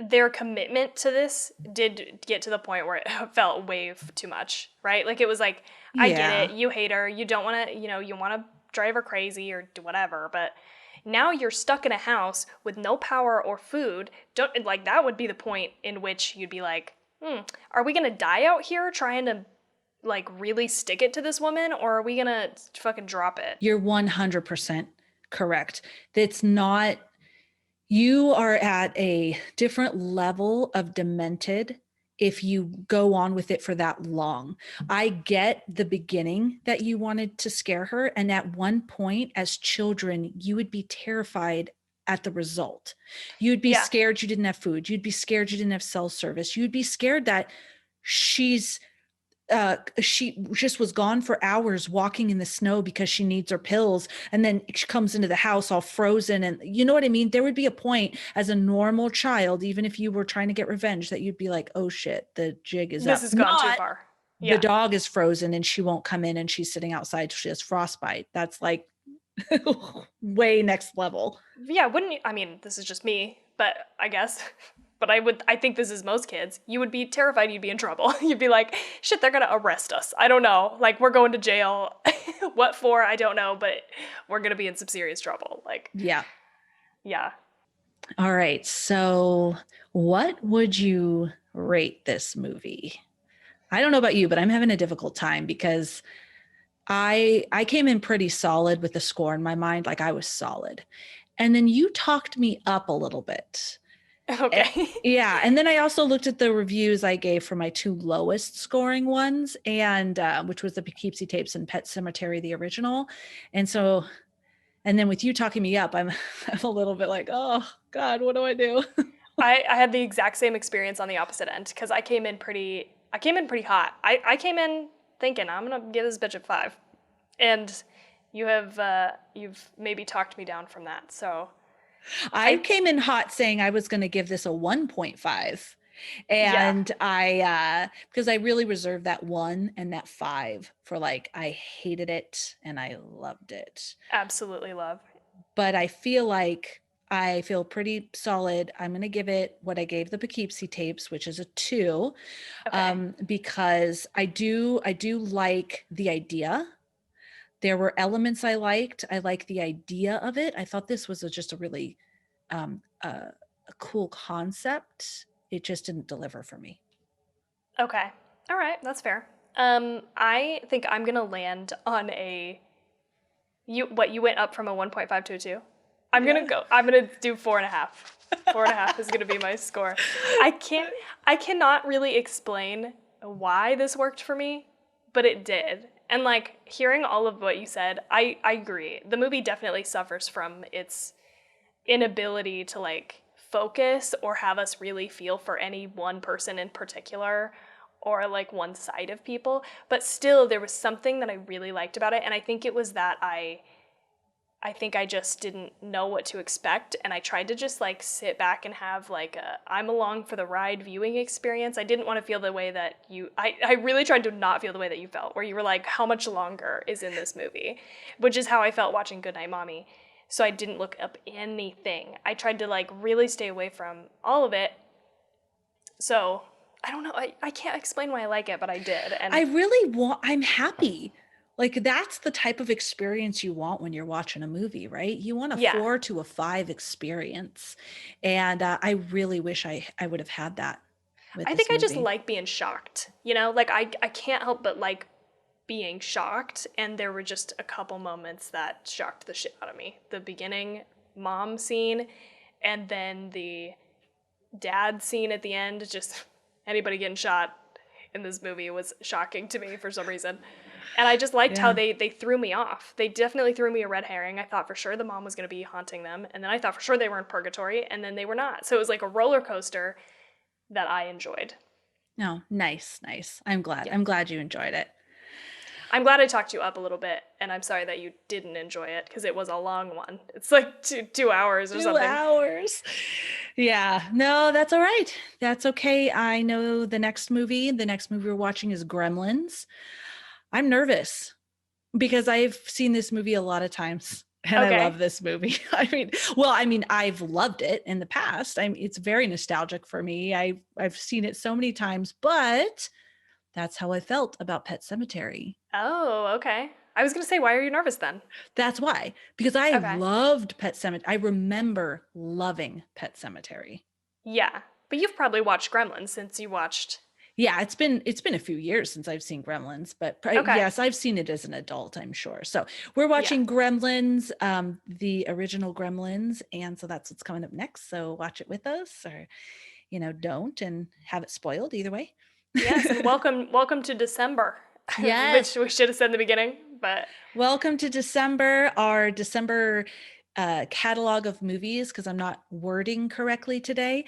their commitment to this did get to the point where it felt way too much, right? Like it was like, I get Yeah. it, you hate her, you don't want to, you want to drive her crazy or do whatever, but now you're stuck in a house with no power or food. Don't like that would be the point in which you'd be like, are we gonna die out here trying to like really stick it to this woman, or are we gonna fucking drop it? You're 100% correct. It's not, you are at a different level of demented if you go on with it for that long. I get the beginning that you wanted to scare her. And at one point, as children, you would be terrified at the result. You'd be Yeah. scared you didn't have food. You'd be scared you didn't have cell service. You'd be scared that she's she just was gone for hours walking in the snow because she needs her pills, and then she comes into the house all frozen, and you know what I mean. There would be a point as a normal child, even if you were trying to get revenge, that you'd be like, oh shit, the jig is This up. has gone too Not far. the Yeah. dog is frozen and she won't come in and she's sitting outside, she has frostbite. That's like way next level. Yeah, wouldn't you? I mean, this is just me, but I guess. But I think this is most kids. You would be terrified you'd be in trouble. You'd be like, shit, they're gonna arrest us. I don't know. Like, we're going to jail. What for? I don't know, but we're gonna be in some serious trouble. Like, Yeah. yeah. All right, so what would you rate this movie? I don't know about you, but I'm having a difficult time because I came in pretty solid with the score in my mind, like I was solid. And then you talked me up a little bit. Eh, Okay. yeah, and then I also looked at the reviews I gave for my two lowest scoring ones, and which was the Poughkeepsie Tapes and Pet Cemetery, the original. And so, and then with you talking me up, I'm a little bit like, oh God, what do I do? I had the exact same experience on the opposite end because I came in pretty hot. I came in thinking I'm gonna give this bitch a 5, and you've maybe talked me down from that. So I I came in hot saying I was going to give this a 1.5. yeah, And I because I really reserved that 1 and that 5 for, like, I hated it and I loved it. absolutely love. But I feel pretty solid. I'm going to give it what I gave the Poughkeepsie Tapes, which is a 2, Okay. because I do like the idea. There were elements I liked. I like the idea of it. I thought this was just a really a cool concept. It just didn't deliver for me. Okay. All right, that's fair. I think I'm gonna land on a you went up from a 1.5 to a 2. Yeah. I'm gonna do 4.5. 4.5 is gonna be my score. I can't I cannot really explain why this worked for me, but it did. And like hearing all of what you said, I agree. The movie definitely suffers from its inability to like focus or have us really feel for any one person in particular or like one side of people, but still there was something that I really liked about it, and I think it was that I think I just didn't know what to expect, and I tried to just like sit back and have like a I'm along for the ride viewing experience. I didn't want to feel the way that I really tried to not feel the way that you felt, where you were like, how much longer is in this movie? Which is how I felt watching Goodnight Mommy. So I didn't look up anything. I tried to like really stay away from all of it. So I don't know. I can't explain why I like it, but I did. And I'm happy. Like that's the type of experience you want when you're watching a movie, right? You want a yeah, 4 to a 5 experience. And I really wish I would have had that with I this think I just movie. like being shocked. You know, like I can't help but like being shocked, and there were just a couple moments that shocked the shit out of me. The beginning mom scene, and then the dad scene at the end. Just anybody getting shot in this movie was shocking to me for some reason. And I just liked how Yeah. they threw me off. They definitely threw me a red herring. I thought for sure the mom was going to be haunting them, and then I thought for sure they were in purgatory, and then they were not. So it was like a roller coaster that I enjoyed. No, nice, nice. I'm glad. Yeah. I'm glad you enjoyed it. I'm glad I talked you up a little bit, and I'm sorry that you didn't enjoy it because it was a long one. It's like 2 hours or 2 something. hours. Yeah. No, that's all right. That's okay. I know the next movie we're watching is Gremlins. I'm nervous because I've seen this movie a lot of times and I Okay. love this movie. I've loved it in the past. It's very nostalgic for me. I've seen it so many times, but that's how I felt about Pet Sematary. Oh, okay. I was going to say, why are you nervous then? That's why, because I Okay. loved Pet Sematary. I remember loving Pet Sematary. Yeah. But you've probably watched Gremlins since you watched. Yeah, it's been a few years since I've seen Gremlins, but Okay. yes, I've seen it as an adult, I'm sure. So we're Yeah. watching Gremlins, the original Gremlins, and so that's what's coming up next. So watch it with us, or don't and have it spoiled either way. Yes, and welcome to December, which Yes, we should have said in the beginning, but welcome to December, our December catalog of movies, because I'm not wording correctly today,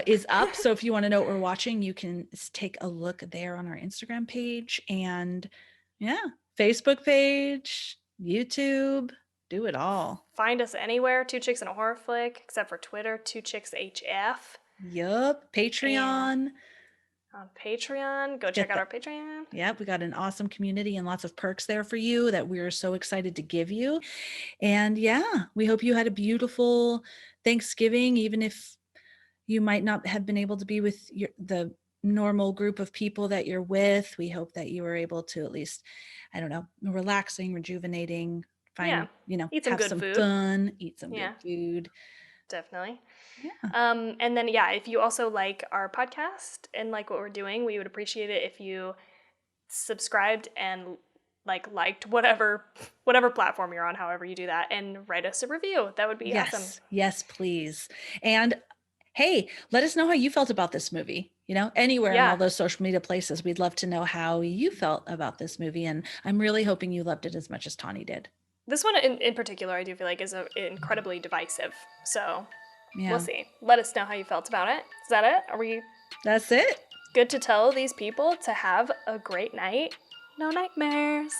is up. So if you want to know what we're watching, you can take a look there on our Instagram page and yeah, Facebook page, YouTube, do it all. find us anywhere, Two Chicks and a Horror Flick, except for Twitter, Two Chicks HF, Yup, and Patreon. on Patreon. Go check Get out the our Patreon. Yep, we got an awesome community and lots of perks there for you that we're so excited to give you. And yeah, we hope you had a beautiful Thanksgiving, even if you might not have been able to be with the normal group of people that you're with. We hope that you were able to at least, I don't know, relaxing, rejuvenating, Yeah, find, eat some have good some food. fun, eat some good Yeah, food. definitely. Yeah. And then yeah, if you also like our podcast and like what we're doing, we would appreciate it if you subscribed and liked whatever platform you're on, however you do that, and write us a review. That would be awesome. Yes. Yes, please. And hey, let us know how you felt about this movie. Anywhere in all Yeah. those social media places, we'd love to know how you felt about this movie. And I'm really hoping you loved it as much as Tawny did. This one in particular, I do feel like is incredibly divisive. So we'll Yeah, see. Let us know how you felt about it. Is that it? Are we that's it. good to tell these people to have a great night? No nightmares.